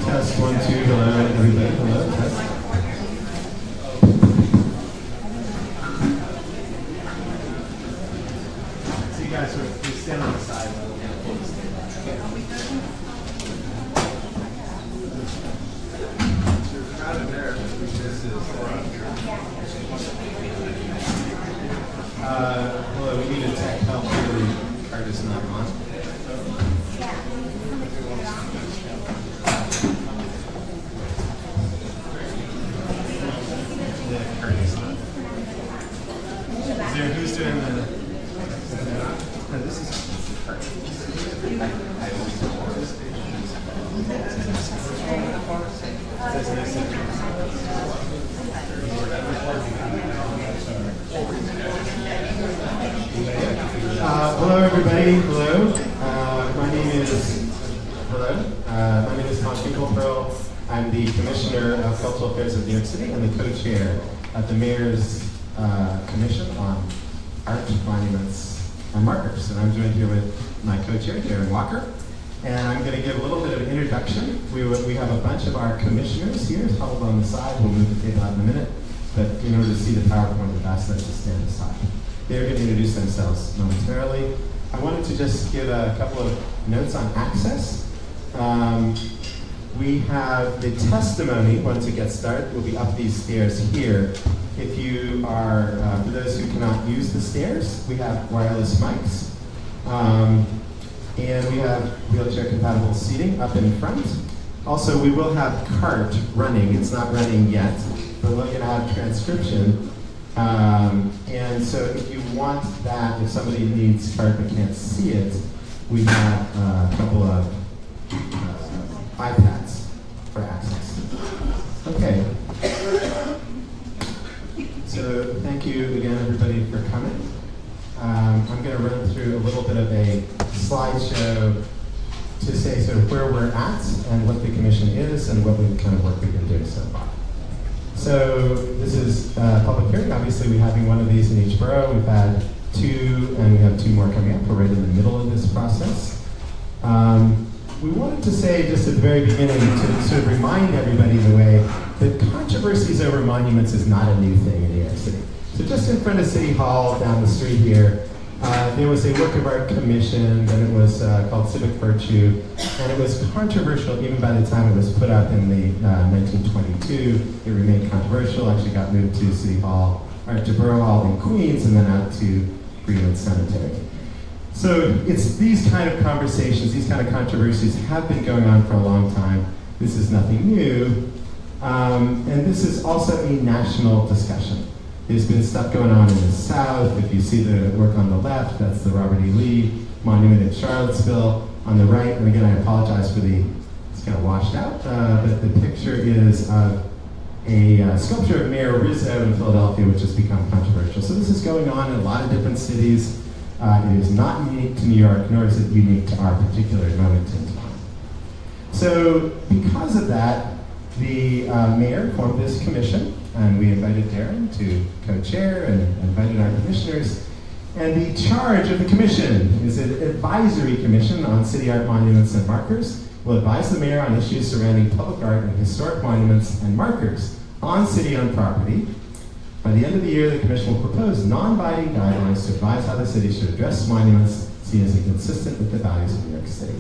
Test 1, 2, hello, everybody, hello, test. So you guys we stand on the side. Hello, we need a tech help here. The card is not on. Who's doing the? No, this is the part. I always do all this. Hello, everybody. Hello. My name is Tom Finkelpearl. I'm the Commissioner of Cultural Affairs of New York City and the co-chair of the Mayor's Commission on Art, Monuments, and Markers. And I'm joined here with my co-chair, Darren Walker. And I'm going to give a little bit of an introduction. We have a bunch of our commissioners here huddled on the side. We'll move the table out in a minute. But in order to see the PowerPoint, we've asked them to stand aside. They're going to introduce themselves momentarily. I wanted to just give a couple of notes on access. We have the testimony, once it gets started, will be up these stairs here. If you are, for those who cannot use the stairs, we have wireless mics. And we have wheelchair compatible seating up in front. Also, we will have CART running. It's not running yet, but we're going to have transcription. And so if you want that, if somebody needs CART but can't see it, we have a couple of iPads for access. Okay, thank you again, everybody, for coming. I'm going to run through a little bit of a slideshow to say sort of where we're at and what the commission is and what kind of work we've been doing so far. So this is a public hearing. Obviously, we're having one of these in each borough. We've had 2, and we have 2 more coming up. We're right in the middle of this process. We wanted to say just at the very beginning to sort of remind everybody the way that controversies over monuments is not a new thing in New York City. So just in front of City Hall, down the street here, there was a work of art commissioned, and it was called Civic Virtue, and it was controversial even by the time it was put up in the 1922. It remained controversial, actually got moved to City Hall, or to Borough Hall in Queens, and then out to Greenwood Cemetery. So it's these kind of conversations, these kind of controversies have been going on for a long time. This is nothing new, and this is also a national discussion. There's been stuff going on in the South. If you see the work on the left, that's the Robert E. Lee Monument in Charlottesville. On the right, and again, I apologize for it's kind of washed out, but the picture is of a sculpture of Mayor Rizzo in Philadelphia, which has become controversial. So this is going on in a lot of different cities. It is not unique to New York, nor is it unique to our particular moment in time. So because of that, the mayor formed this commission, and we invited Darren to co-chair and invited our commissioners. And the charge of the commission is an advisory commission on city art monuments and markers. Will advise the mayor on issues surrounding public art and historic monuments and markers on city-owned property. By the end of the year, the commission will propose non-binding guidelines to advise how the city should address monuments seen as inconsistent with the values of New York City.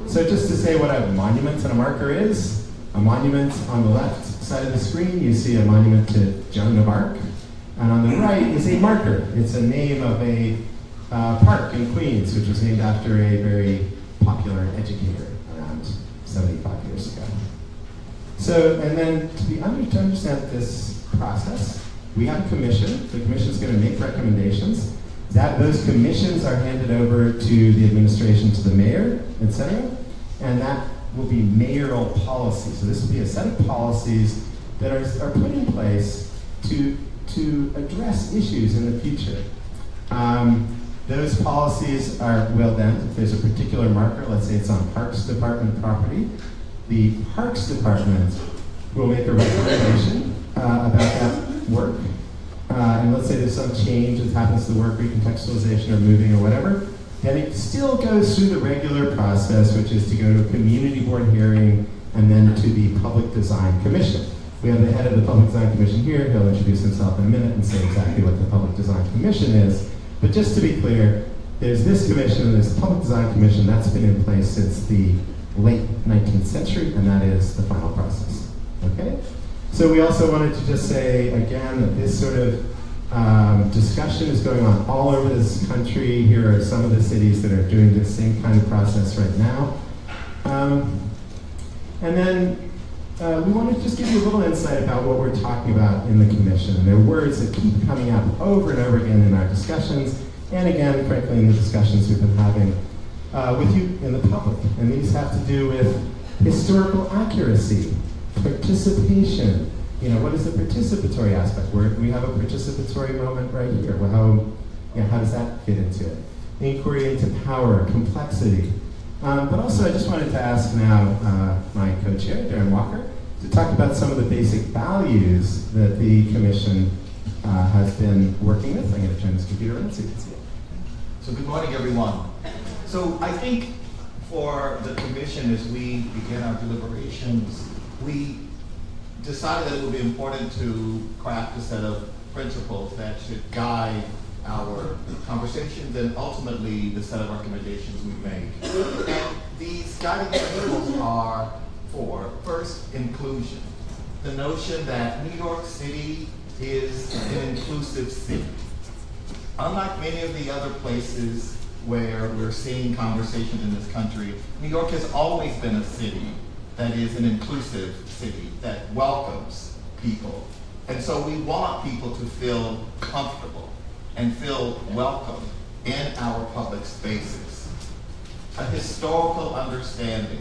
So just to say what a monument and a marker is, a monument on the left side of the screen, you see a monument to Joan of Arc, and on the right is a marker. It's a name of a park in Queens, which was named after a very popular educator around 75 years ago. So, and then to understand this process, we have a commission. The commission is going to make recommendations. Those commissions are handed over to the administration, to the mayor, etc., and that will be mayoral policy. So this will be a set of policies that are put in place to address issues in the future. Those policies will then, if there's a particular marker, let's say it's on Parks Department property, the Parks Department will make a recommendation about that work. And let's say there's some change that happens to the work, recontextualization or moving or whatever, then it still goes through the regular process, which is to go to a community board hearing and then to the Public Design Commission. We have the head of the Public Design Commission here. He'll introduce himself in a minute and say exactly what the Public Design Commission is. But just to be clear, there's this commission and there's the Public Design Commission. That's been in place since the late 19th century, and that is the final process. Okay? So we also wanted to just say, again, that this sort of discussion is going on all over this country. Here are some of the cities that are doing this same kind of process right now. And then we want to just give you a little insight about what we're talking about in the commission. And there are words that keep coming up over and over again in our discussions, and again, frankly, in the discussions we've been having with you in the public. And these have to do with historical accuracy, participation. You know, what is the participatory aspect? We have a participatory moment right here. Well, how does that fit into it? Inquiry into power, complexity. But also, I just wanted to ask now my co-chair, Darren Walker, to talk about some of the basic values that the commission has been working with. I'm going to turn this computer around so you can see it. So good morning, everyone. So I think for the commission, as we begin our deliberations, we decided that it would be important to craft a set of principles that should guide our conversations and ultimately the set of recommendations we make. And these guiding principles are for, first, inclusion. The notion that New York City is an inclusive city. Unlike many of the other places where we're seeing conversations in this country, New York has always been a city that is an inclusive city, that welcomes people. And so we want people to feel comfortable and feel welcome in our public spaces. A historical understanding.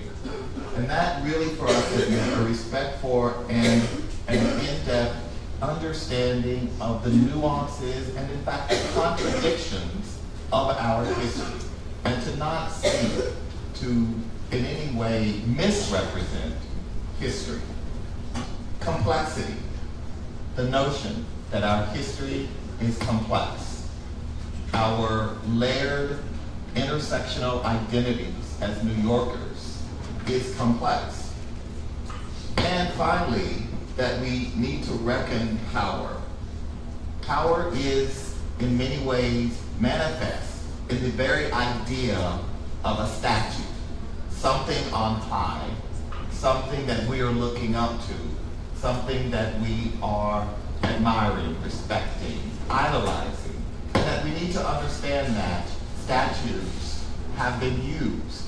And that really for us is a respect for and an in-depth understanding understanding of the nuances and in fact the contradictions of our history, and to not seek to in any way misrepresent history. Complexity, the notion that our history is complex. Our layered intersectional identities as New Yorkers is complex. And finally, that we need to reckon power. Power is in many ways manifest in the very idea of a statue, something on high, something that we are looking up to, something that we are admiring, respecting, idolizing, and that we need to understand that statues have been used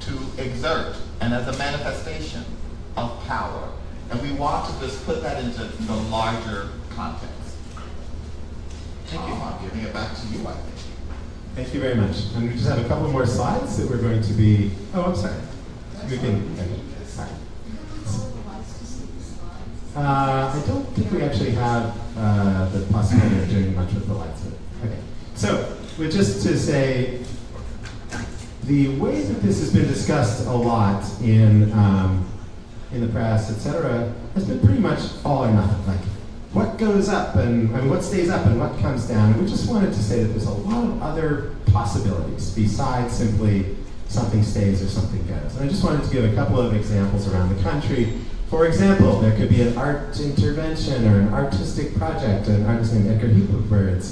to exert and as a manifestation of power. And we want to just put that into the larger context. Thank you. I'm giving it back to you, I think. Thank you very much. And we just have a couple more slides that we're going to be, oh, I'm sorry. We can, sorry. I don't think we actually have the possibility of doing much with the lights. Okay. So, just to say, the way that this has been discussed a lot in the press, etc., has been pretty much all or nothing. Like, what goes up and what stays up and what comes down. And we just wanted to say that there's a lot of other possibilities besides simply something stays or something goes. And I just wanted to give a couple of examples around the country. For example, there could be an art intervention or an artistic project. An artist named Edgar Hooperberg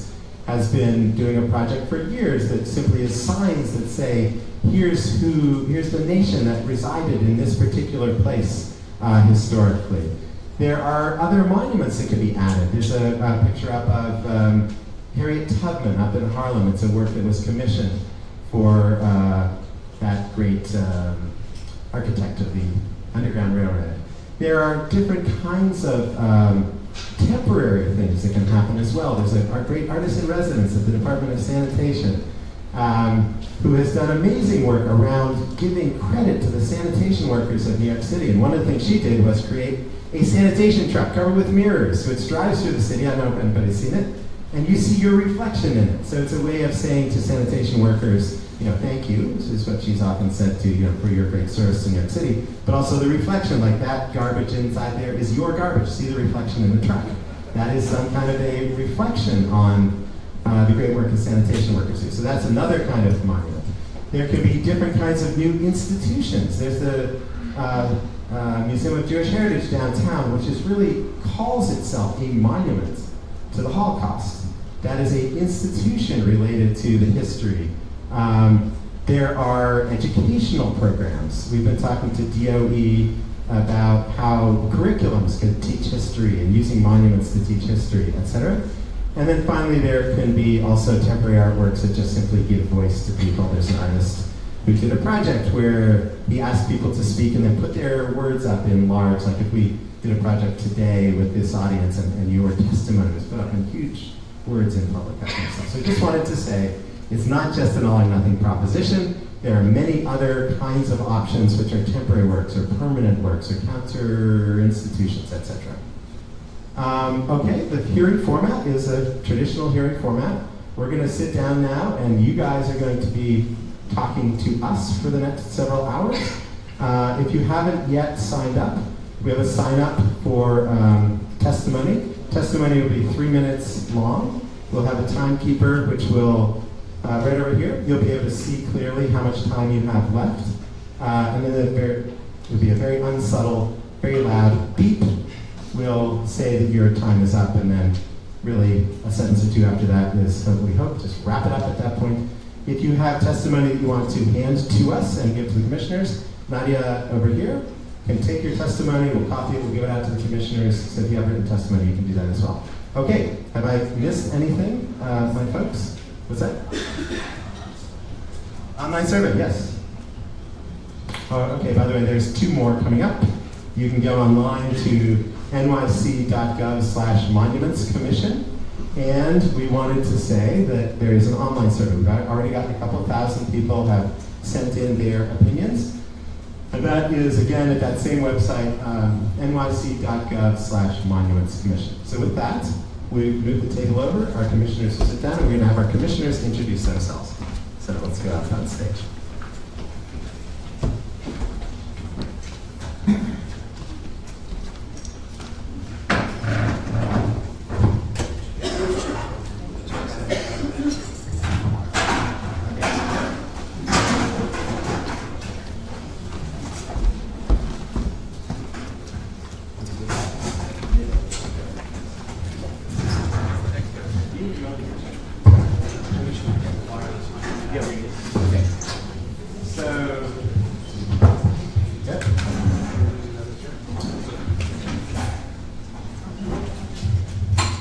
has been doing a project for years that simply is signs that say, here's the nation that resided in this particular place historically. There are other monuments that could be added. There's a picture up of Harriet Tubman up in Harlem. It's a work that was commissioned for that great architect of the Underground Railroad. There are different kinds of temporary things that can happen as well. There's a great artist in residence at the Department of Sanitation who has done amazing work around giving credit to the sanitation workers of New York City. And one of the things she did was create a sanitation truck covered with mirrors, which drives through the city. I don't know if anybody's seen it. And you see your reflection in it. So it's a way of saying to sanitation workers, thank you, which is what she's often said to, for your great service to New York City. But also the reflection, like that garbage inside there is your garbage. See the reflection in the truck. That is some kind of a reflection on the great work that sanitation workers do. So that's another kind of monument. There can be different kinds of new institutions. There's the Museum of Jewish Heritage downtown, which really calls itself a monument to the Holocaust. That is an institution related to the history. There are educational programs. We've been talking to DOE about how curriculums could teach history and using monuments to teach history, etc. And then finally, there can be also temporary artworks that just simply give voice to people. There's an artist who did a project where he asked people to speak and then put their words up in large, like if we did a project today with this audience and your testimony was put up in huge words in public, that kind of stuff. So I just wanted to say, it's not just an all or nothing proposition. There are many other kinds of options which are temporary works or permanent works or counter institutions, etc. Okay, the hearing format is a traditional hearing format. We're going to sit down now and you guys are going to be talking to us for the next several hours. If you haven't yet signed up, we have a sign up for testimony. Testimony will be 3 minutes long. We'll have a timekeeper which will right over here. You'll be able to see clearly how much time you have left. And then there will be a very unsubtle, very loud beep. We'll say that your time is up, and then really a sentence or two after that is, we hope, just wrap it up at that point. If you have testimony that you want to hand to us and give to the commissioners, Nadia over here can take your testimony, we'll copy it, we'll give it out to the commissioners. So if you have written testimony, you can do that as well. Okay, have I missed anything, my folks? What's that? Online survey, yes. Oh, okay, by the way, there's 2 more coming up. You can go online to nyc.gov/monuments commission. And we wanted to say that there is an online survey. We've already got a couple thousand people have sent in their opinions. And that is, again, at that same website, nyc.gov/Monuments Commission. So with that, we move the table over. Our commissioners will sit down, and we're going to have our commissioners introduce themselves. So let's go out on stage.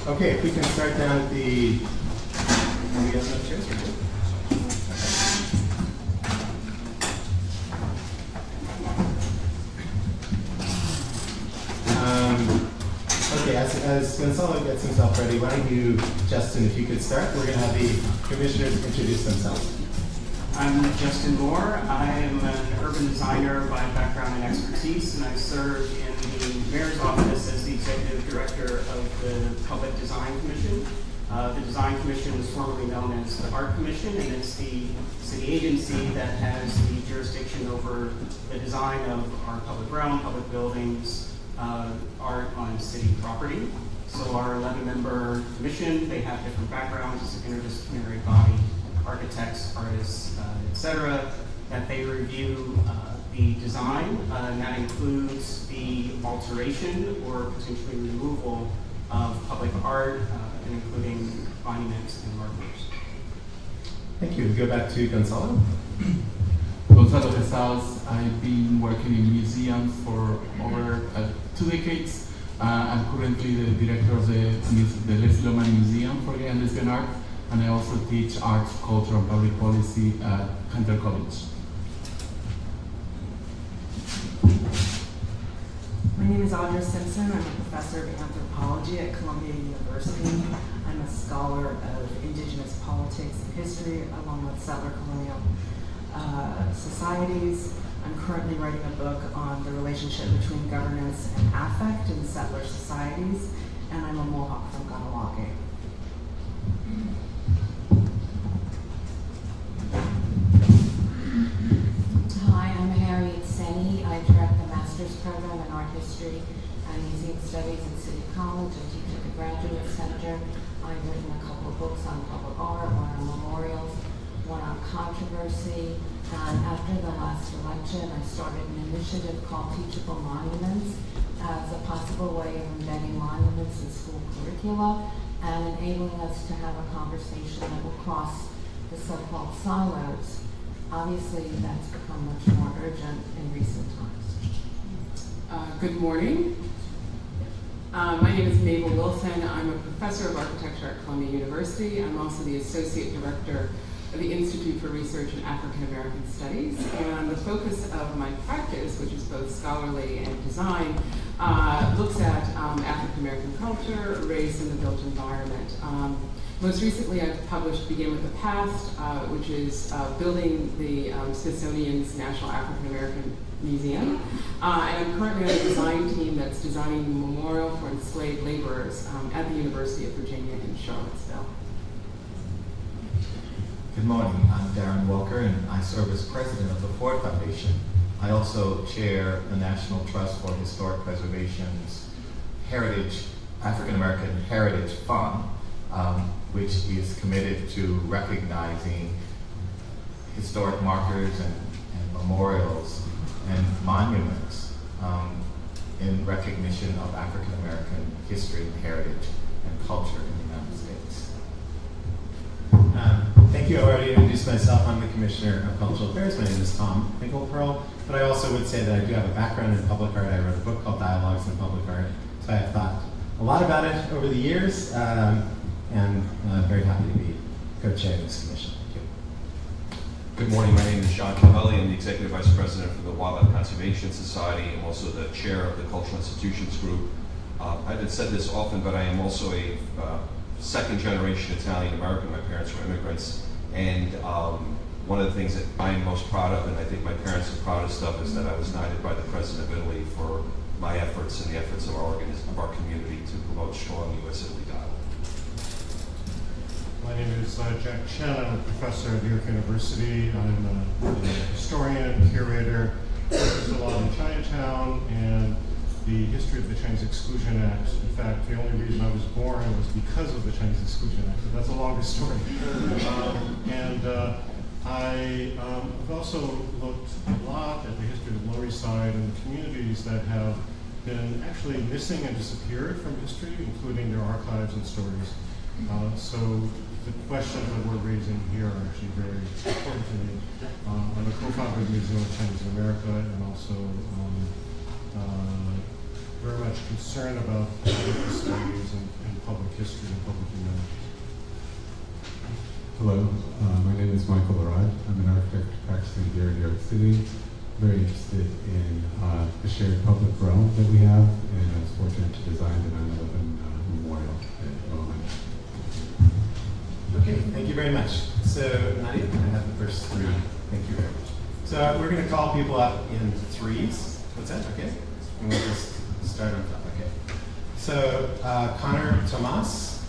Okay, if we can start down at the, we got enough chairs for you? Okay, as Gonzalo gets himself ready, why don't you, Justin, if you could start, we're going to have the commissioners introduce themselves. I'm Justin Moore. I am an urban designer by background and expertise, and I serve in the mayor's office as the executive director of the Public Design Commission. The Design Commission is formerly known as the Art Commission, and it's the city agency that has the jurisdiction over the design of our public realm, public buildings, art on city property. So our 11-member commission, they have different backgrounds. It's an interdisciplinary body, architects, artists, etc., that they review the design, and that includes the alteration or potentially removal of public art, including monuments and markers. Thank you. Go back to Gonzalo. Gonzalo Casals. I've been working in museums for over 2 decades. I'm currently the director of the Leslie Loman Museum for Gay and Lesbian Art, and I also teach arts, culture, and public policy at Hunter College. My name is Audra Simpson. I'm a professor of anthropology at Columbia University. I'm a scholar of indigenous politics and history, along with settler colonial societies. I'm currently writing a book on the relationship between governance and affect in settler societies, and I'm a Mohawk from Ganawake. Hi, I'm Harriet Senny. I direct the master's program in art history and museum studies at City College. I teach at the Graduate Center. I've written a couple of books on public art, one on memorials, one on controversy. And after the last election, I started an initiative called Teachable Monuments as a possible way of embedding monuments in school curricula and enabling us to have a conversation that will cross the so-called silos. Obviously, that's become much more urgent in recent times. Good morning. My name is Mabel Wilson. I'm a professor of architecture at Columbia University. I'm also the associate director of the Institute for Research in African American Studies. And the focus of my practice, which is both scholarly and design, looks at African American culture, race, and the built environment. Most recently, I've published Begin with the Past, which is building the Smithsonian's National African American Museum. And I'm currently on a design team that's designing the memorial for enslaved laborers at the University of Virginia in Charlottesville. Good morning, I'm Darren Welker, and I serve as president of the Ford Foundation. I also chair the National Trust for Historic Preservation's African American Heritage Fund, which is committed to recognizing historic markers and memorials and monuments in recognition of African American history and heritage and culture in the United States. Thank you. I already introduced myself. I'm the Commissioner of Cultural Affairs. My name is Tom Finkelpearl, but I also would say that I do have a background in public art. I wrote a book called Dialogues in Public Art, so I have thought a lot about it over the years, and very happy to be co-chairing this commission. Thank you. Good morning, my name is Sean Cavalli. I'm the Executive Vice President for the Wildlife Conservation Society. I'm also the Chair of the Cultural Institutions Group. I haven't said this often, but I am also a second generation Italian American. My parents were immigrants, and one of the things that I'm most proud of, and I think my parents are proudest of, is that I was knighted by the President of Italy for my efforts and the efforts of our community to promote strong U.S.-Italy dialogue. My name is Jack Chen. I'm a professor at New York University. I'm a historian, curator, focused a lot on Chinatown and the history of the Chinese Exclusion Act. In fact, the only reason I was born was because of the Chinese Exclusion Act, but that's a longer story. I've also looked a lot at the history of the Lower East Side and the communities that have been actually missing and disappeared from history, including their archives and stories. So the questions that we're raising here are actually very important to me. I'm a co-founder of the Museum of Chinese America, and also very much concerned about public studies and public history and public humanities. Hello, my name is Michael Larad. I'm an architect practicing here in New York City. Very interested in the shared public realm that we have, and I was fortunate to design the 9/11 memorial at Owen. Okay, thank you very much. So, Nadia, I have the first three. Thank you very much. So we're going to call people up in threes. What's that? Okay. And we'll just start on top. Okay. So Connor Tomas,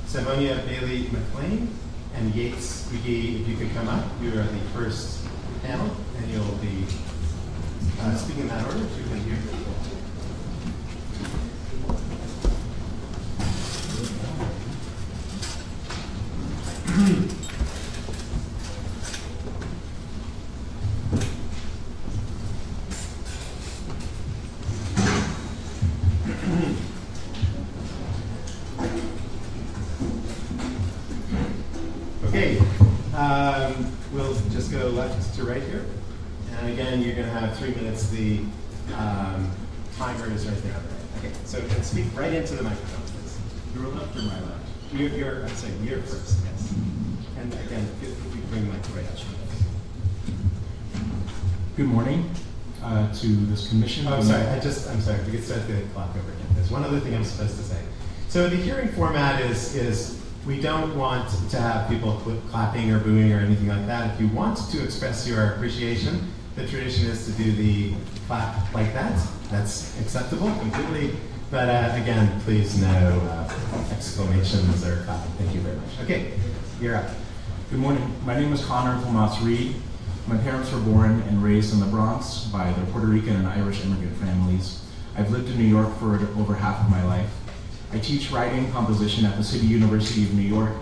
Savonia Bailey McLean, and Yates McGee, if you could come up. You are the first panel, and you'll be speaking in that order, if you can hear. Okay, we'll just go left to right here. And again, you're going to have 3 minutes. The timer is right there on the right. Okay, so speak right into the microphone, please. Your left or my left? I'm saying you're first, yes. And again, if you bring the mic right up. Good morning to this commission. Oh, I'm sorry, I'm sorry, we could start the clock over again. There's one other thing I'm supposed to say. So the hearing format is we don't want to have people clapping or booing or anything like that. If you want to express your appreciation, the tradition is to do the clap like that. That's acceptable completely. But again, please no exclamations or clapping. Thank you very much. Okay, you're up. Good morning. My name is Connor Tomas Reed. My parents were born and raised in the Bronx by their Puerto Rican and Irish immigrant families. I've lived in New York for over half of my life. I teach writing composition at the City University of New York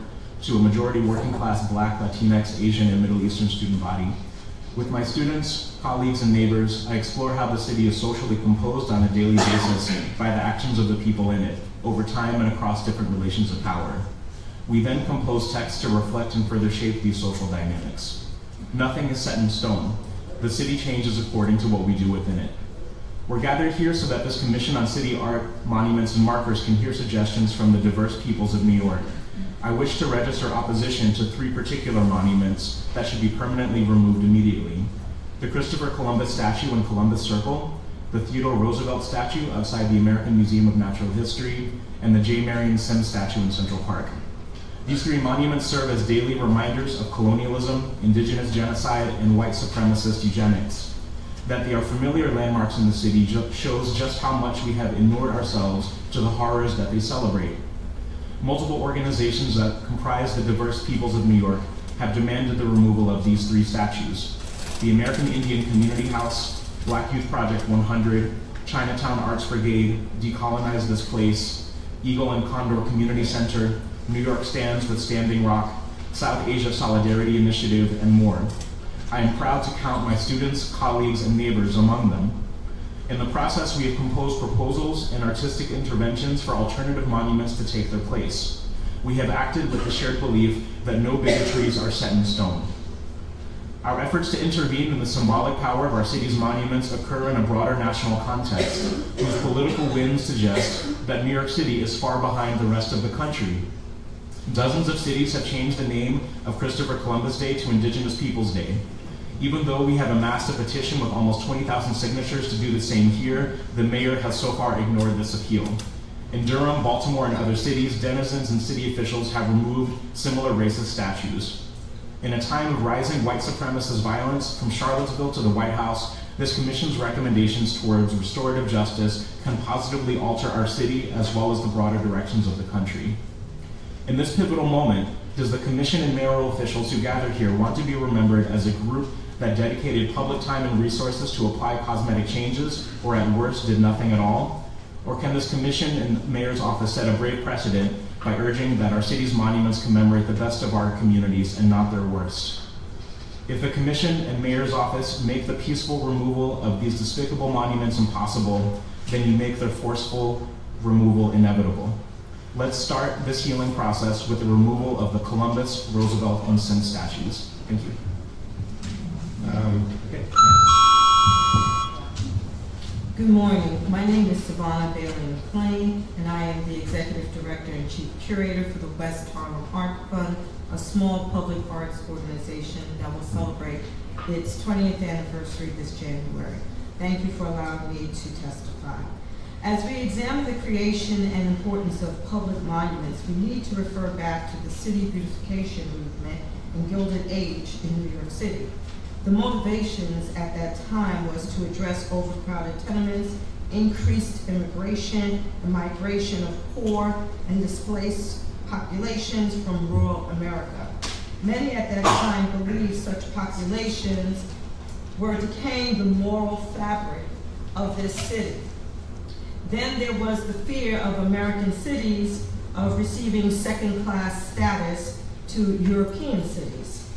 to a majority working class Black, Latinx, Asian, and Middle Eastern student body. With my students, colleagues, and neighbors, I explore how the city is socially composed on a daily basis by the actions of the people in it, over time and across different relations of power. We then compose text to reflect and further shape these social dynamics. Nothing is set in stone. The city changes according to what we do within it. We're gathered here so that this Commission on City Art, Monuments, and Markers can hear suggestions from the diverse peoples of New York. I wish to register opposition to 3 particular monuments that should be permanently removed immediately. The Christopher Columbus statue in Columbus Circle, the Theodore Roosevelt statue outside the American Museum of Natural History, and the J. Marion Sims statue in Central Park. These 3 monuments serve as daily reminders of colonialism, indigenous genocide, and white supremacist eugenics. That they are familiar landmarks in the city shows just how much we have inured ourselves to the horrors that they celebrate. Multiple organizations that comprise the diverse peoples of New York have demanded the removal of these 3 statues. The American Indian Community House, Black Youth Project 100, Chinatown Arts Brigade, Decolonize This Place, Eagle and Condor Community Center, New York Stands with Standing Rock, South Asia Solidarity Initiative, and more. I am proud to count my students, colleagues, and neighbors among them. In the process, we have composed proposals and artistic interventions for alternative monuments to take their place. We have acted with the shared belief that no bigotries are set in stone. Our efforts to intervene in the symbolic power of our city's monuments occur in a broader national context, whose political winds suggest that New York City is far behind the rest of the country. Dozens of cities have changed the name of Christopher Columbus Day to Indigenous Peoples Day. Even though we have amassed a petition with almost 20,000 signatures to do the same here, the mayor has so far ignored this appeal. In Durham, Baltimore, and other cities, denizens and city officials have removed similar racist statues. In a time of rising white supremacist violence, from Charlottesville to the White House, this commission's recommendations towards restorative justice can positively alter our city as well as the broader directions of the country. In this pivotal moment, does the commission and mayoral officials who gathered here want to be remembered as a group that dedicated public time and resources to apply cosmetic changes, or at worst, did nothing at all? Or can this commission and mayor's office set a brave precedent by urging that our city's monuments commemorate the best of our communities and not their worst? If the commission and mayor's office make the peaceful removal of these despicable monuments impossible, then you make their forceful removal inevitable. Let's start this healing process with the removal of the Columbus, Roosevelt, and Sin statues. Thank you. Okay. Good morning. My name is Savannah Bailey McLean, and I am the Executive Director and Chief Curator for the West Harlem Art Fund, a small public arts organization that will celebrate its 20th anniversary this January. Thank you for allowing me to testify. As we examine the creation and importance of public monuments, we need to refer back to the city beautification movement and Gilded Age in New York City. The motivations at that time was to address overcrowded tenements, increased immigration and migration of poor and displaced populations from rural America. Many at that time believed such populations were decaying the moral fabric of this city. Then there was the fear of American cities of receiving second-class status to European cities.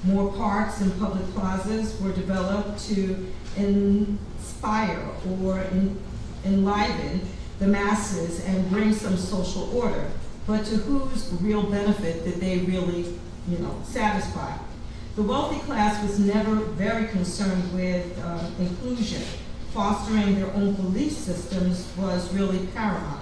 More parks and public plazas were developed to inspire or enliven the masses and bring some social order. But to whose real benefit did they really, satisfy? The wealthy class was never very concerned with inclusion. Fostering their own belief systems was really paramount.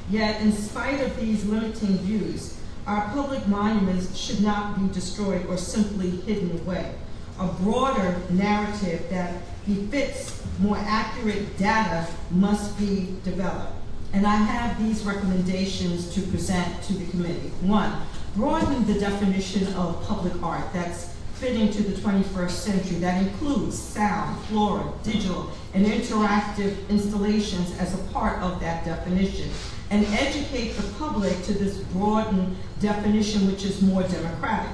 Yet, in spite of these limiting views, our public monuments should not be destroyed or simply hidden away. A broader narrative that befits more accurate data must be developed. And I have these recommendations to present to the committee. 1, broaden the definition of public art that's fitting to the 21st century, that includes sound, flora, digital, and interactive installations as a part of that definition, and educate the public to this broadened definition, which is more democratic.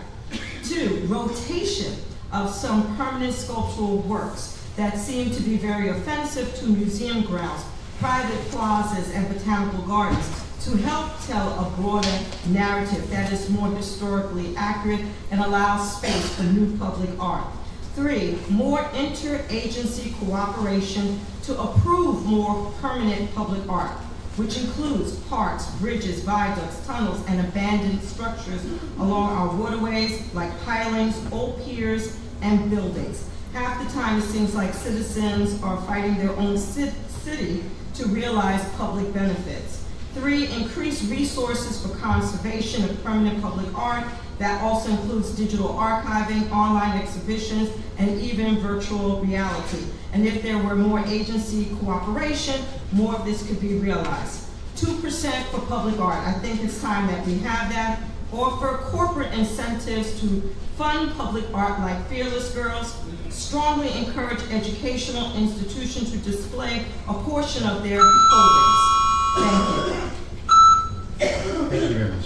2, rotation of some permanent sculptural works that seem to be very offensive to museum grounds, private plazas, and botanical gardens, to help tell a broader narrative that is more historically accurate and allows space for new public art. 3, more interagency cooperation to approve more permanent public art, which includes parks, bridges, viaducts, tunnels, and abandoned structures along our waterways like pilings, old piers, and buildings. Half the time it seems like citizens are fighting their own city to realize public benefits. 3, increase resources for conservation of permanent public art. That also includes digital archiving, online exhibitions, and even virtual reality. And if there were more agency cooperation, more of this could be realized. 2% for public art. I think it's time that we have that. Offer corporate incentives to fund public art like Fearless Girls. Strongly encourage educational institutions to display a portion of their holdings. Thank you. Thank you very much.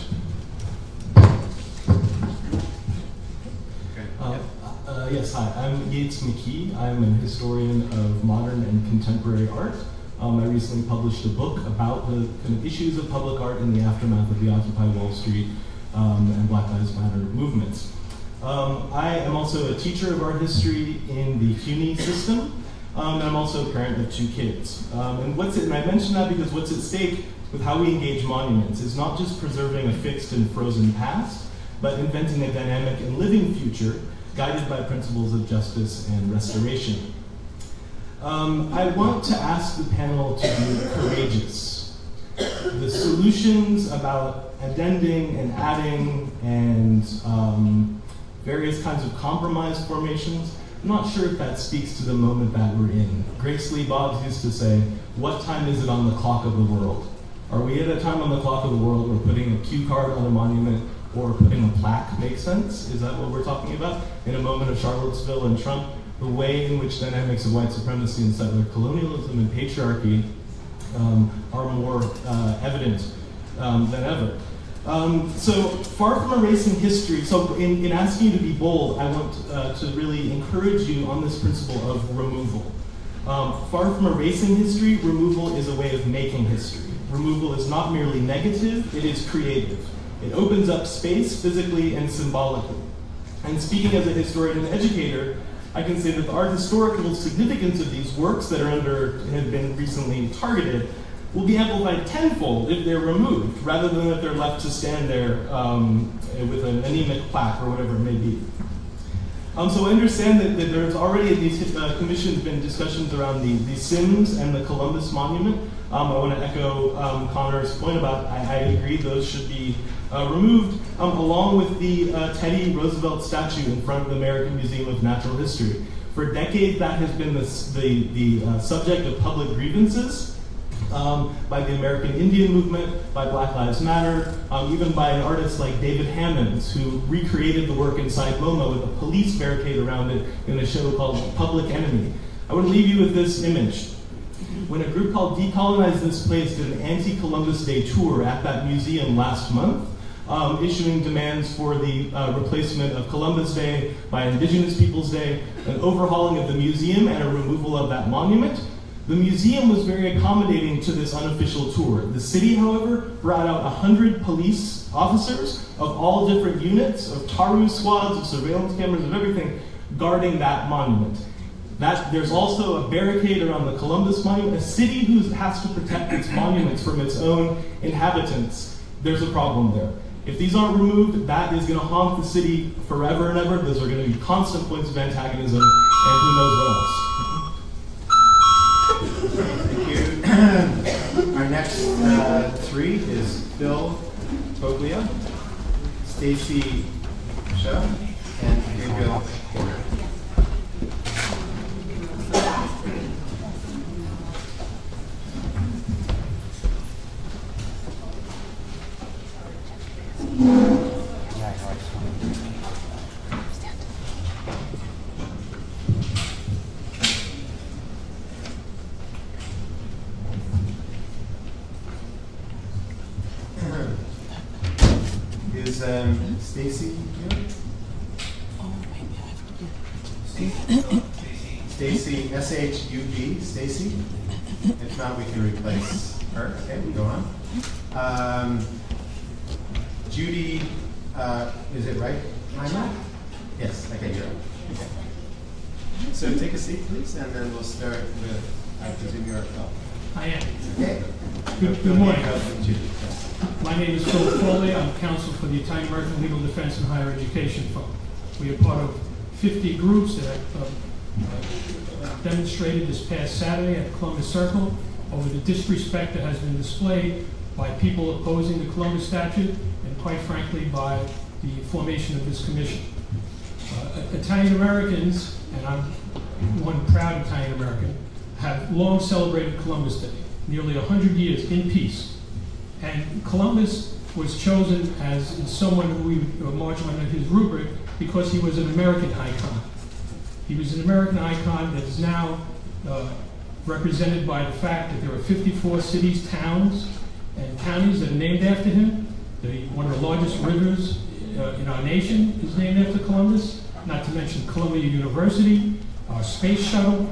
Yes, hi, I'm Yates McKee. I'm an historian of modern and contemporary art. I recently published a book about the kind of issues of public art in the aftermath of the Occupy Wall Street and Black Lives Matter movements. I am also a teacher of art history in the CUNY system, and I'm also a parent of 2 kids. And I mention that because what's at stake with how we engage monuments is not just preserving a fixed and frozen past, but inventing a dynamic and living future guided by principles of justice and restoration. I want to ask the panel to be courageous. The solutions about addending and adding and various kinds of compromise formations, I'm not sure if that speaks to the moment that we're in. Grace Lee Boggs used to say, what time is it on the clock of the world? Are we at a time on the clock of the world where putting a cue card on a monument or putting a plaque make sense? Is that what we're talking about? In a moment of Charlottesville and Trump, the way in which dynamics of white supremacy and settler colonialism and patriarchy are more evident than ever. So far from erasing history, so in asking you to be bold, I want to really encourage you on this principle of removal. Far from erasing history, removal is a way of making history. Removal is not merely negative, it is creative. It opens up space physically and symbolically. And speaking as a historian and educator, I can say that the art historical significance of these works that have been recently targeted will be amplified tenfold if they're removed, rather than if they're left to stand there with an anemic plaque or whatever it may be. So I understand that there's already at these commissions been discussions around the Sims and the Columbus Monument. I want to echo Connor's point about I agree those should be removed, along with the Teddy Roosevelt statue in front of the American Museum of Natural History. For decades, that has been the subject of public grievances by the American Indian movement, by Black Lives Matter, even by an artist like David Hammons, who recreated the work inside MoMA with a police barricade around it in a show called Public Enemy. I want to leave you with this image. When a group called Decolonize This Place did an anti-Columbus Day tour at that museum last month, issuing demands for the replacement of Columbus Day by Indigenous Peoples Day, an overhauling of the museum and a removal of that monument, the museum was very accommodating to this unofficial tour. The city, however, brought out 100 police officers of all different units, of TARU squads, of surveillance cameras, of everything, guarding that monument. There's also a barricade around the Columbus Monument. A city who has to protect its monuments from its own inhabitants, there's a problem there. If these aren't removed, that is going to haunt the city forever and ever. Those are going to be constant points of antagonism, and who knows what else. Thank you. Our next three is Bill Boglia, Stacy Shaw, and Gabriel Porter. Is Stacy here? Stacy, S-H-U-B, Stacy? If not, we can replace her. Okay, we go on. Judy, is it right? Yes, okay, you're right. Okay. So take a seat, please, and then we'll start with, I presume you're Phil. I am. Okay. Good morning. Judy. Yes. My name is Phil Foley. I'm counsel for the Italian American Legal Defense and Higher Education Fund. We are part of 50 groups that demonstrated this past Saturday at Columbus Circle over the disrespect that has been displayed by people opposing the Columbus statute and, quite frankly, by the formation of this commission. Italian Americans, and I'm one proud Italian American, have long celebrated Columbus Day, nearly 100 years in peace. And Columbus was chosen as someone who we march under his rubric because he was an American icon. He was an American icon that is now represented by the fact that there are 54 cities, towns, and counties that are named after him. One of the largest rivers in our nation is named after Columbus, not to mention Columbia University, our space shuttle,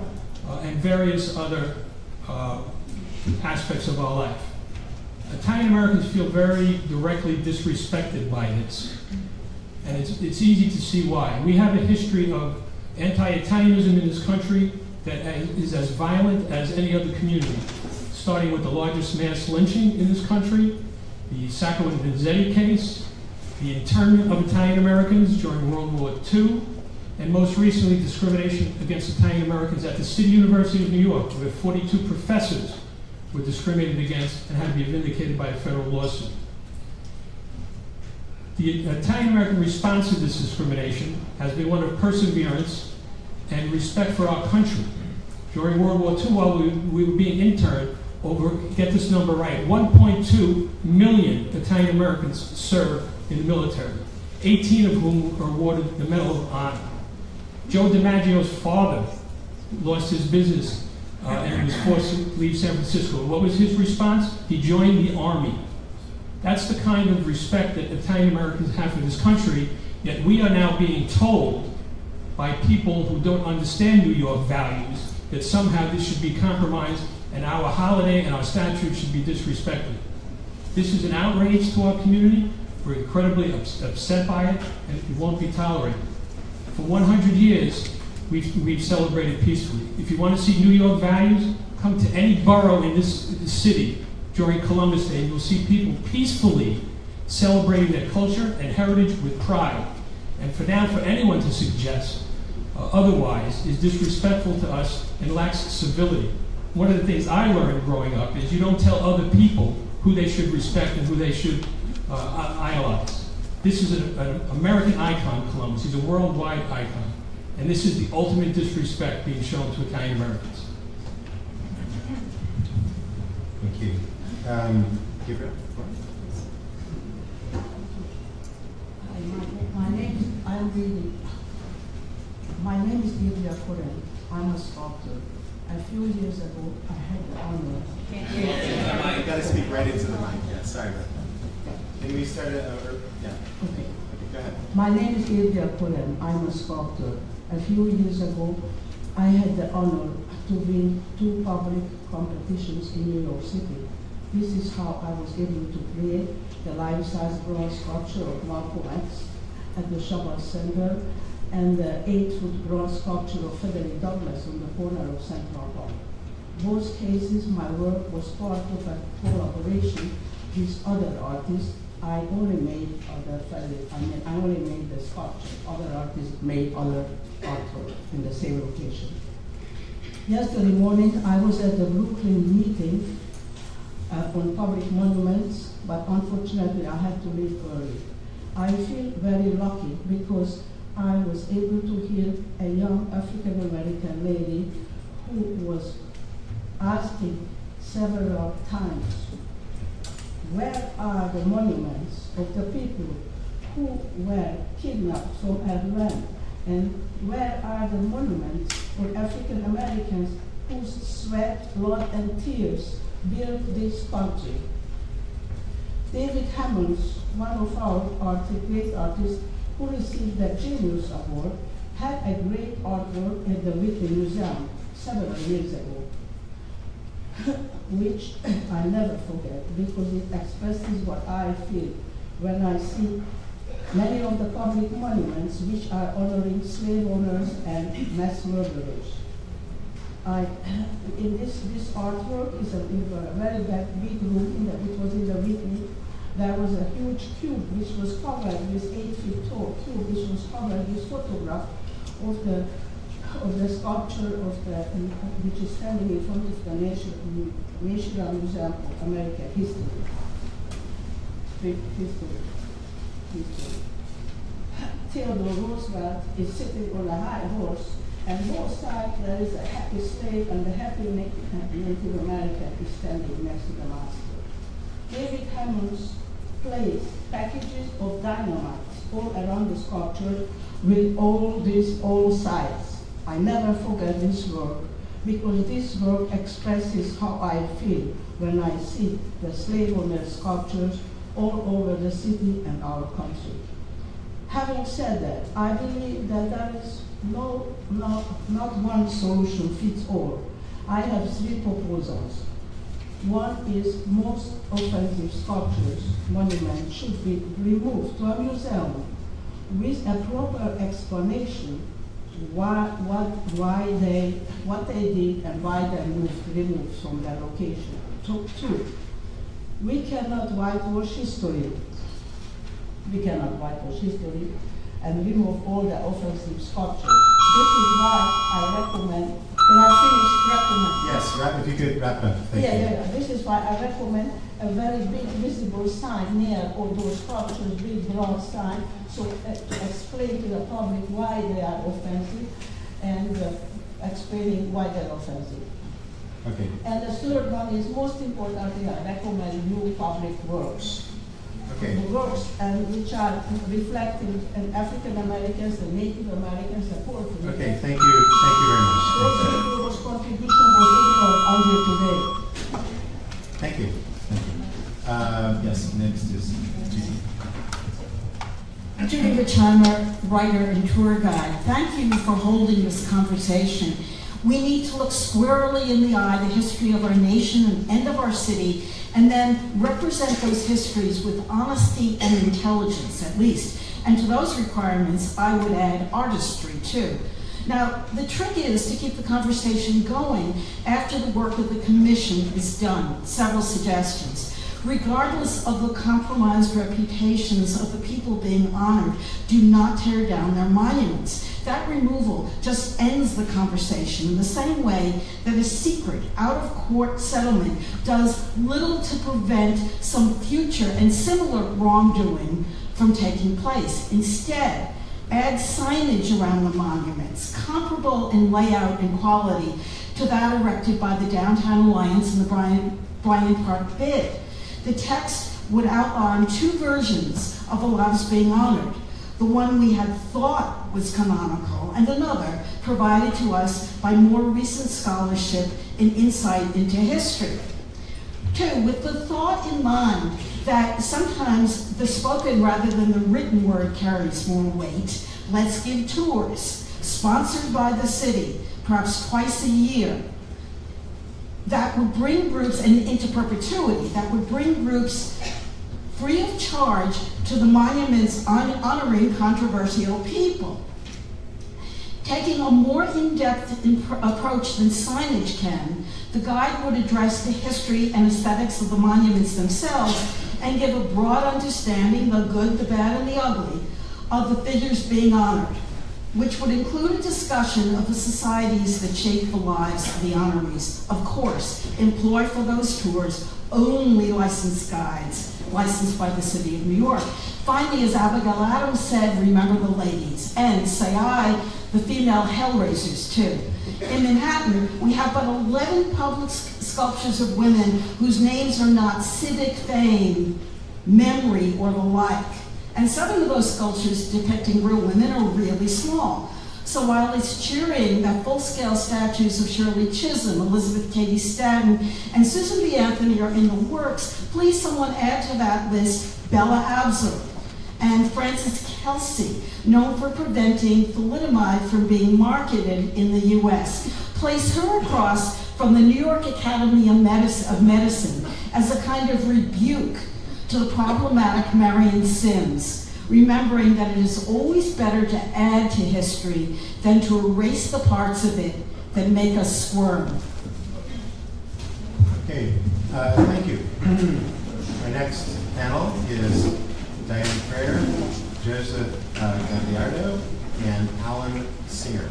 and various other aspects of our life. Italian Americans feel very directly disrespected by this, and it's easy to see why. We have a history of anti-Italianism in this country that is as violent as any other community, starting with the largest mass lynching in this country, the Sacco and Vanzetti case, the internment of Italian Americans during World War II, and most recently discrimination against Italian Americans at the City University of New York, where 42 professors were discriminated against and had to be vindicated by a federal lawsuit. The Italian American response to this discrimination has been one of perseverance and respect for our country. During World War II, while we were being interned, get this number right, 1.2 million Italian Americans served in the military, 18 of whom were awarded the Medal of Honor. Joe DiMaggio's father lost his business and was forced to leave San Francisco. What was his response? He joined the Army. That's the kind of respect that Italian Americans have for this country, yet we are now being told by people who don't understand New York values that somehow this should be compromised and our holiday and our statute should be disrespected. This is an outrage to our community. We're incredibly upset by it, and it won't be tolerated. For 100 years, we've celebrated peacefully. If you want to see New York values, come to any borough in this city during Columbus Day, and you'll see people peacefully celebrating their culture and heritage with pride. And for anyone to suggest otherwise is disrespectful to us and lacks civility. One of the things I learned growing up is you don't tell other people who they should respect and who they should idolize. This is an American icon, Columbus. He's a worldwide icon. And this is the ultimate disrespect being shown to Italian Americans. Thank you. Gabriel? My name is Gabriel Koren. I'm a sculptor. A few years ago, I had the honor. You got to speak right into the mic. Yeah, sorry about that. Can we start it? Yeah. Okay. Go ahead. My name is Gabriel Koren. I'm a sculptor. A few years ago, I had the honor to win 2 public competitions in New York City. This is how I was able to create the life-size bronze sculpture of Malcolm X at the Shabbat Center and the 8-foot bronze sculpture of Frederick Douglass on the corner of Central Park. Both cases, my work was part of a collaboration with other artists. I only made the sculpture. Other artists made other artwork in the same location. Yesterday morning, I was at the Brooklyn meeting on public monuments, but unfortunately, I had to leave early. I feel very lucky because I was able to hear a young African-American lady who was asking several times, where are the monuments of the people who were kidnapped from our land? And where are the monuments for African Americans whose sweat, blood, and tears built this country? David Hammons, one of our great artists who received the Genius Award, had a great artwork at the Whitney Museum several years ago, which I never forget because it expresses what I feel when I see many of the public monuments which are honoring slave owners and mass murderers. In this artwork is in a very big room, it was in the Whitney. There was a huge cube which was covered with 8 feet tall cube, which was covered with photograph of the sculpture which is standing in front of the National Museum of American History. Theodore Roosevelt is sitting on a high horse, and both sides there is a happy slave and the happy Native American is standing next to the master. David Hammons placed packages of dynamite all around the sculpture with all sides. I never forget this work because this work expresses how I feel when I see the slave owner sculptures all over the city and our country. Having said that, I believe that there is not one solution fits all. I have 3 proposals. One is most offensive sculptures, monuments should be removed to a museum with a proper explanation what they did and why they removed from their location. 2, we cannot whitewash history. We cannot whitewash history and remove all the offensive sculptures. This is why I recommend. Can I finish recommend? Yes, if you could wrap up. Thank you. Yeah. This is why I recommend a very big visible sign near all those sculptures, big broad sign, so to explain to the public why they are offensive and explaining why they're offensive. Okay. And the third one is most importantly, I recommend new public works. Okay. The works and which are reflecting African Americans, the Native Americans, the Puerto Ricans. Okay, thank you very much. Those people's contribution was ignored until today. Thank you. Yes, next is Judy. Judy Richheimer, writer and tour guide. Thank you for holding this conversation. We need to look squarely in the eye the history of our nation and of our city, and then represent those histories with honesty and intelligence, at least. And to those requirements, I would add artistry, too. Now, the trick is to keep the conversation going after the work of the commission is done. Several suggestions. Regardless of the compromised reputations of the people being honored, do not tear down their monuments. That removal just ends the conversation in the same way that a secret, out-of-court settlement does little to prevent some future and similar wrongdoing from taking place. Instead, add signage around the monuments, comparable in layout and quality to that erected by the Downtown Alliance and the Bryant Park bid. The text would outline two versions of the lives being honored. The one we had thought was canonical, and another provided to us by more recent scholarship and insight into history. Two, with the thought in mind that sometimes the spoken rather than the written word carries more weight, let's give tours, sponsored by the city, perhaps twice a year, that would bring groups into perpetuity, that would bring groups free of charge to the monuments honoring controversial people. Taking a more in-depth approach than signage can, the guide would address the history and aesthetics of the monuments themselves and give a broad understanding, the good, the bad, and the ugly, of the figures being honored, which would include a discussion of the societies that shape the lives of the honorees. Of course, employ for those tours only licensed guides, licensed by the City of New York. Finally, as Abigail Adams said, remember the ladies, and, say I, the female hellraisers too. In Manhattan, we have but 11 public sculptures of women whose names are not civic fame, memory, or the like. And 7 of those sculptures depicting real women are really small. So while it's cheering that full-scale statues of Shirley Chisholm, Elizabeth Cady Stanton, and Susan B. Anthony are in the works, please someone add to that list Bella Abzug and Frances Kelsey, known for preventing thalidomide from being marketed in the US. Place her across from the New York Academy of Medicine as a kind of rebuke to the problematic Marion Sims, remembering that it is always better to add to history than to erase the parts of it that make us squirm. Okay, thank you. Our next panel is Diane Frere, Joseph Gagliardo, and Alan Singer.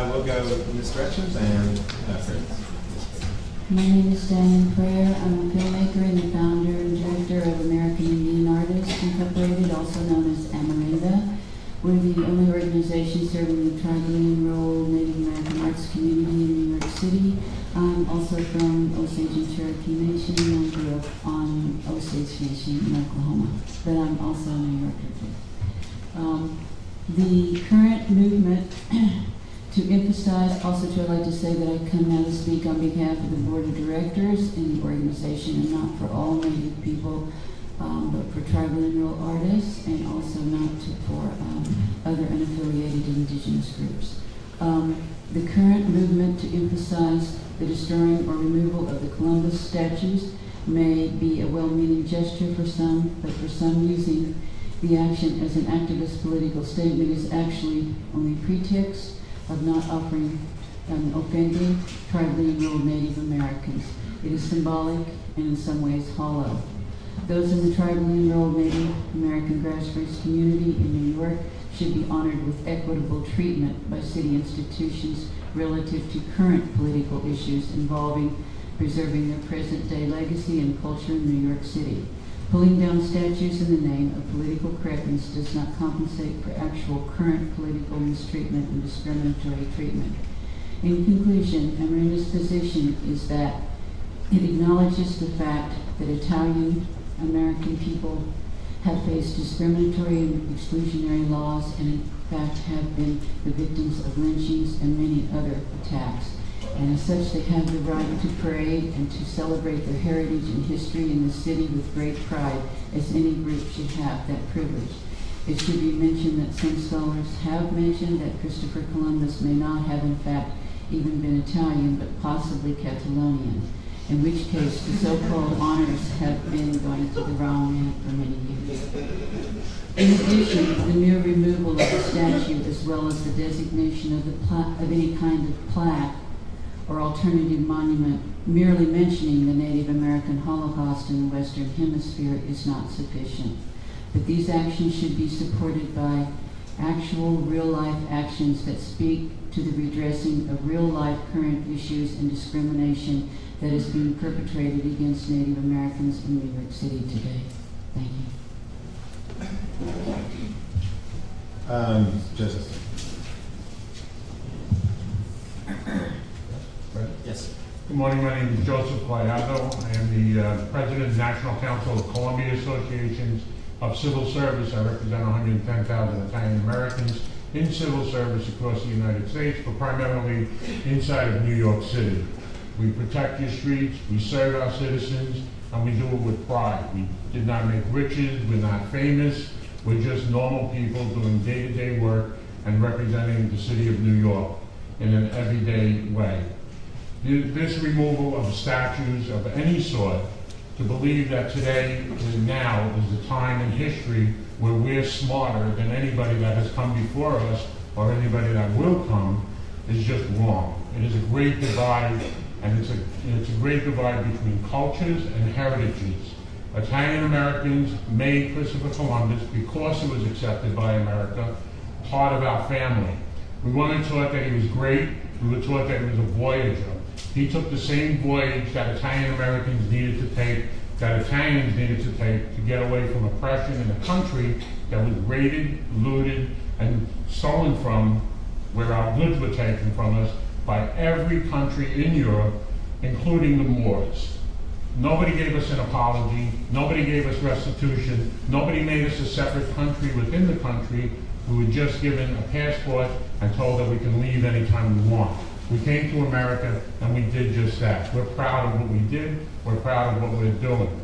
We'll go in this direction and Fred. My name is Diane Frere. I'm a filmmaker and the founder and director of American Indian Artists Incorporated, also known as Amarinda. We're the only organization serving the tribally enrolled Native American arts community in New York City. I'm also from Osage and Cherokee Nation, and I grew up on Osage Nation in Oklahoma, but I'm also a New Yorker too. The current movement to emphasize, also I'd like to say that I come now to speak on behalf of the board of directors in the organization, and not for all Native people, but for tribal enrolled artists, and also not for other unaffiliated indigenous groups. The current movement to emphasize the destroying or removal of the Columbus statues may be a well-meaning gesture for some, but for some using the action as an activist political statement is actually only pretext of not offering and offending tribally enrolled Native Americans. It is symbolic and in some ways hollow. Those in the tribally enrolled Native American grassroots community in New York should be honored with equitable treatment by city institutions relative to current political issues involving preserving their present-day legacy and culture in New York City. Pulling down statues in the name of political correctness does not compensate for actual current political mistreatment and discriminatory treatment. In conclusion, Amarinda's position is that it acknowledges the fact that Italian American people have faced discriminatory and exclusionary laws and in fact have been the victims of lynchings and many other attacks. And as such, they have the right to parade and to celebrate their heritage and history in the city with great pride, as any group should have that privilege. It should be mentioned that some scholars have mentioned that Christopher Columbus may not have in fact even been Italian, but possibly Catalonian, in which case the so-called honors have been going to the wrong man for many years. In addition, the mere removal of the statue, as well as the designation of any kind of plaque or alternative monument merely mentioning the Native American Holocaust in the Western Hemisphere is not sufficient. But these actions should be supported by actual real-life actions that speak to the redressing of real-life current issues and discrimination that is being perpetrated against Native Americans in New York City today. Thank you. Joseph. Yes. Good morning. My name is Joseph Guayado. I am the President of the National Council of Columbia Associations of Civil Service. I represent 110,000 Italian Americans in civil service across the United States, but primarily inside of New York City. We protect your streets, we serve our citizens, and we do it with pride. We did not make riches, we're not famous, we're just normal people doing day-to-day work and representing the city of New York in an everyday way. This removal of statues of any sort, to believe that today and now is the time in history where we're smarter than anybody that has come before us or anybody that will come, is just wrong. It is a great divide, and it's a great divide between cultures and heritages. Italian Americans made Christopher Columbus, because it was accepted by America, part of our family. We weren't taught that he was great, we were taught that he was a voyager. He took the same voyage that Italian Americans needed to take, that Italians needed to take to get away from oppression in a country that was raided, looted, and stolen from, where our goods were taken from us, by every country in Europe, including the Moors. Nobody gave us an apology, nobody gave us restitution, nobody made us a separate country within the country. We were just given a passport and told that we can leave anytime we want. We came to America and we did just that. We're proud of what we did, we're proud of what we're doing.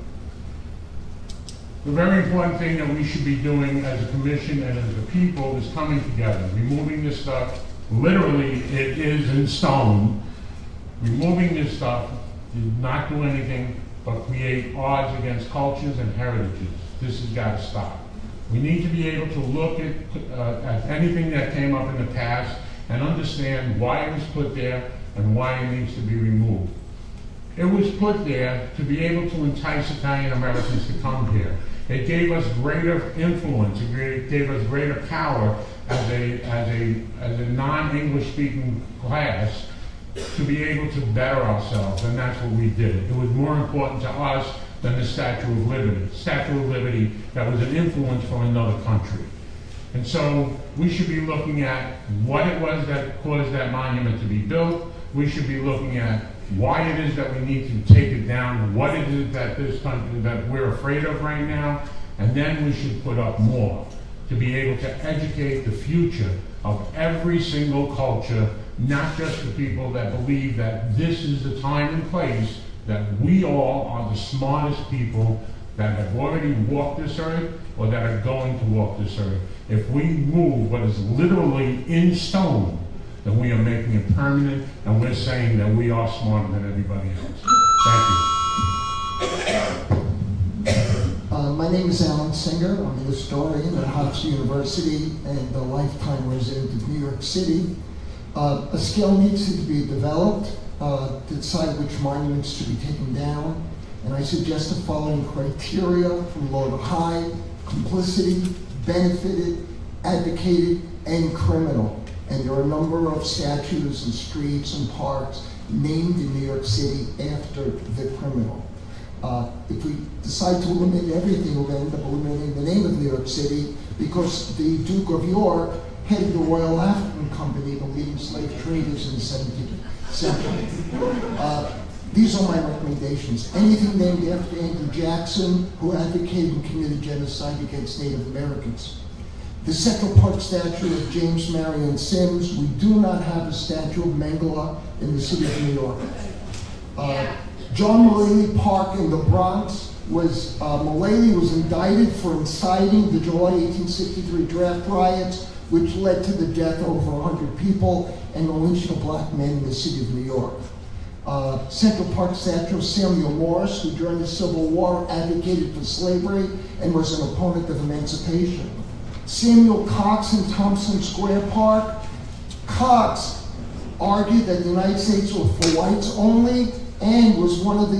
The very important thing that we should be doing as a commission and as a people is coming together, removing this stuff. Literally, it is in stone. Removing this stuff did not do anything but create odds against cultures and heritages. This has got to stop. We need to be able to look at anything that came up in the past and understand why it was put there and why it needs to be removed. It was put there to be able to entice Italian Americans to come here. It gave us greater influence, it gave us greater power as a non-English speaking class to be able to better ourselves, and that's what we did. It was more important to us than the Statue of Liberty. Statue of Liberty that was an influence from another country. And so we should be looking at what it was that caused that monument to be built. We should be looking at why it is that we need to take it down, what it is that this country, that we're afraid of right now, and then we should put up more to be able to educate the future of every single culture, not just the people that believe that this is the time and place that we all are the smartest people that have already walked this earth or that are going to walk this earth. If we move what is literally in stone, then we are making it permanent, and we're saying that we are smarter than everybody else. Thank you. My name is Alan Singer. I'm a historian at Hofstra University and a lifetime resident of New York City. A scale needs to be developed to decide which monuments should be taken down, and I suggest the following criteria from low to high: complicity, benefited, advocated, and criminal. And there are a number of statues and streets and parks named in New York City after the criminal. If we decide to eliminate everything, we'll end up eliminating the name of New York City, because the Duke of York headed the Royal African Company, the leading slave traders in the 17th century. These are my recommendations. Anything named after Andrew Jackson, who advocated and committed genocide against Native Americans. The Central Park statue of James Marion Sims. We do not have a statue of Mengele in the city of New York. John Mullally Park in the Bronx was, Mullally was indicted for inciting the July 1863 draft riots, which led to the death of over 100 people and the lynching of black men in the city of New York. Central Park statue of Samuel Morse, who during the Civil War advocated for slavery and was an opponent of emancipation. Samuel Cox in Thompson Square Park. Cox argued that the United States was for whites only and was one of the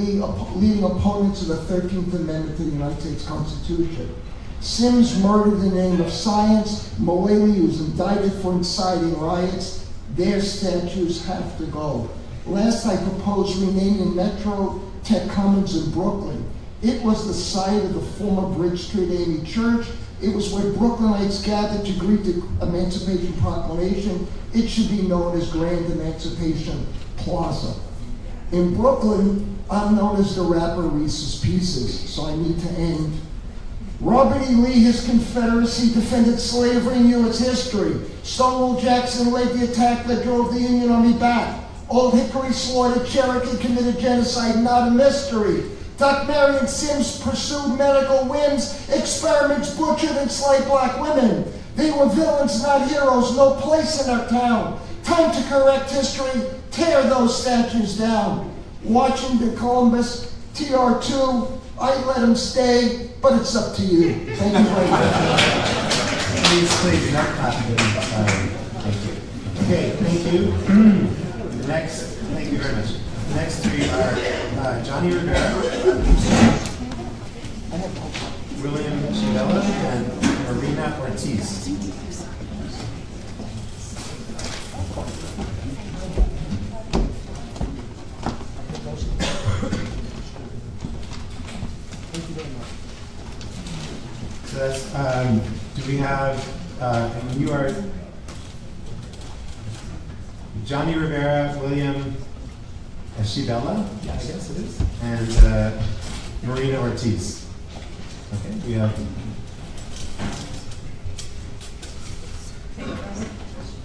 leading opponents of the 13th Amendment to the United States Constitution. Sims murdered in the name of science. Mullally was indicted for inciting riots. Their statues have to go. Last, I propose renaming Metro Tech Commons in Brooklyn. It was the site of the former Bridge Street AME Church. It was where Brooklynites gathered to greet the Emancipation Proclamation. It should be known as Grand Emancipation Plaza. In Brooklyn, I'm known as the rapper Reese's Pieces, so I need to end. Robert E. Lee, his Confederacy, defended slavery in U.S. history. Stonewall Jackson led the attack that drove the Union Army back. Old Hickory slaughtered Cherokee, committed genocide, not a mystery. Doc Marion Sims pursued medical whims, experiments, butchered, and slayed black women. They were villains, not heroes, no place in our town. Time to correct history, tear those statues down. Washington, Columbus, TR2, I'd let them stay, but it's up to you. Thank you very much. Please, not clapping. Thank you. Okay, thank you. Next, thank you very much. Next three are Johnny Rivera, William Chivella, and Marina Ortiz. So that's, do we have, and you are Johnny Rivera, William Chivella, I guess it is, and Marina Ortiz. Okay, we have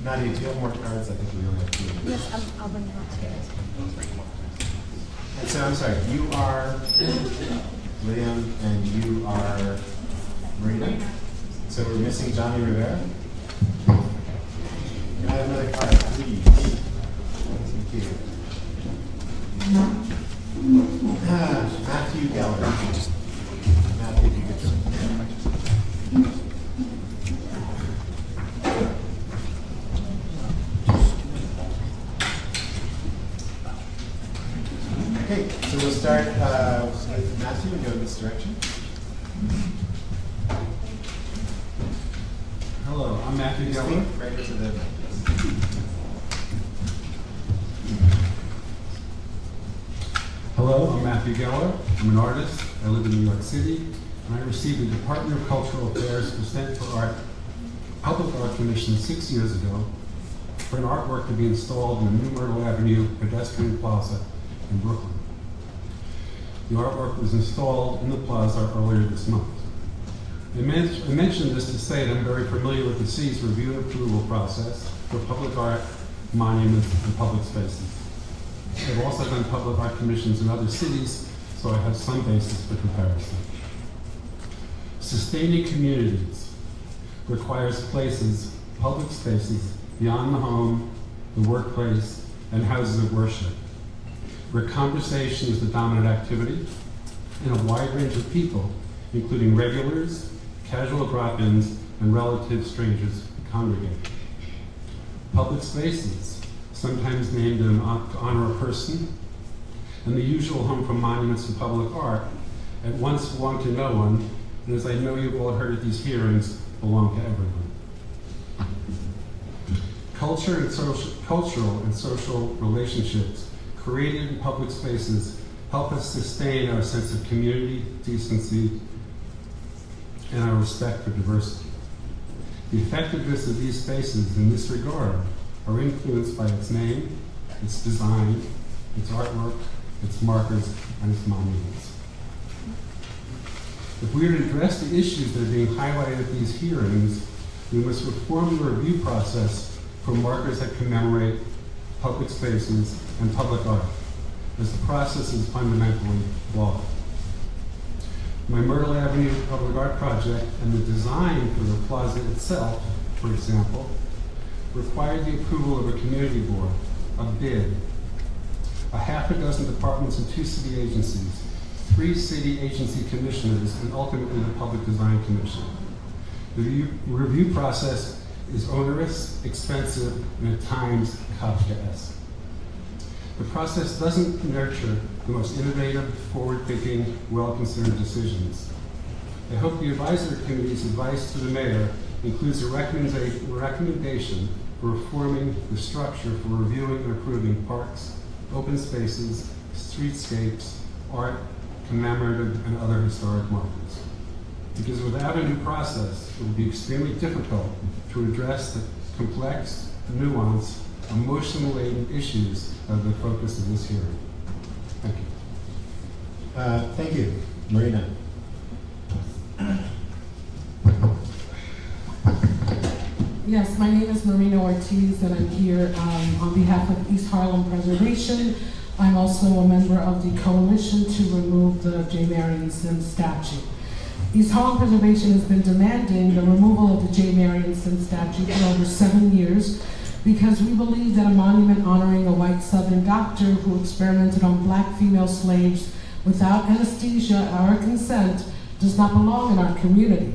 Nadia, do you have more cards? I think we only have two. Yes, I'll bring them upstairs. And so I'm sorry, you are William and you are Marina. So we're missing Johnny Rivera. Can I have another card, please? Thank you. Matthew Geller. Matthew, if you could just. Okay, so we'll start with Matthew and go this direction. Hello, I'm Matthew Geller. Right into the. Hello, I'm Matthew Geller. I'm an artist. I live in New York City, and I received the Department of Cultural Affairs Consent for Art Public Art Commission 6 years ago for an artwork to be installed in the New Myrtle Avenue pedestrian plaza in Brooklyn. The artwork was installed in the plaza earlier this month. I mentioned this to say that I'm very familiar with the city's review and approval process for public art, monuments, and public spaces. I've also done public art commissions in other cities, so I have some basis for comparison. Sustaining communities requires places, public spaces, beyond the home, the workplace, and houses of worship, where conversation is the dominant activity, and a wide range of people including regulars, casual drop-ins, and relative strangers who congregate. Public spaces, sometimes named in honor of a person, and the usual home for monuments and public art, at once belonged to no one, and as I know you've all heard at these hearings, belong to everyone. Cultural and social relationships created in public spaces help us sustain our sense of community, decency, and our respect for diversity. The effectiveness of these spaces in this regard are influenced by its name, its design, its artwork, its markers, and its monuments. If we are to address the issues that are being highlighted at these hearings, we must reform the review process for markers that commemorate public spaces and public art, as the process is fundamentally flawed. My Myrtle Avenue Public Art Project and the design for the plaza itself, for example, required the approval of a community board, a bid, a half a dozen departments and 2 city agencies, 3 city agency commissioners, and ultimately the Public Design Commission. The review process is onerous, expensive, and at times Kafkaesque. The process doesn't nurture the most innovative, forward-thinking, well-considered decisions. I hope the advisory committee's advice to the mayor includes a recommendation for reforming the structure for reviewing and approving parks, open spaces, streetscapes, art, commemorative, and other historic markers. Because without a new process, it will be extremely difficult to address the complex, nuanced, emotion-laden issues that are the focus of this hearing. Thank you. Thank you. Marina. Yes, my name is Marina Ortiz, and I'm here on behalf of East Harlem Preservation. I'm also a member of the coalition to remove the J. Marion Sims statue. East Harlem Preservation has been demanding the removal of the J. Marion Sims statue for over 7 years because we believe that a monument honoring a white Southern doctor who experimented on black female slaves without anesthesia or consent does not belong in our community.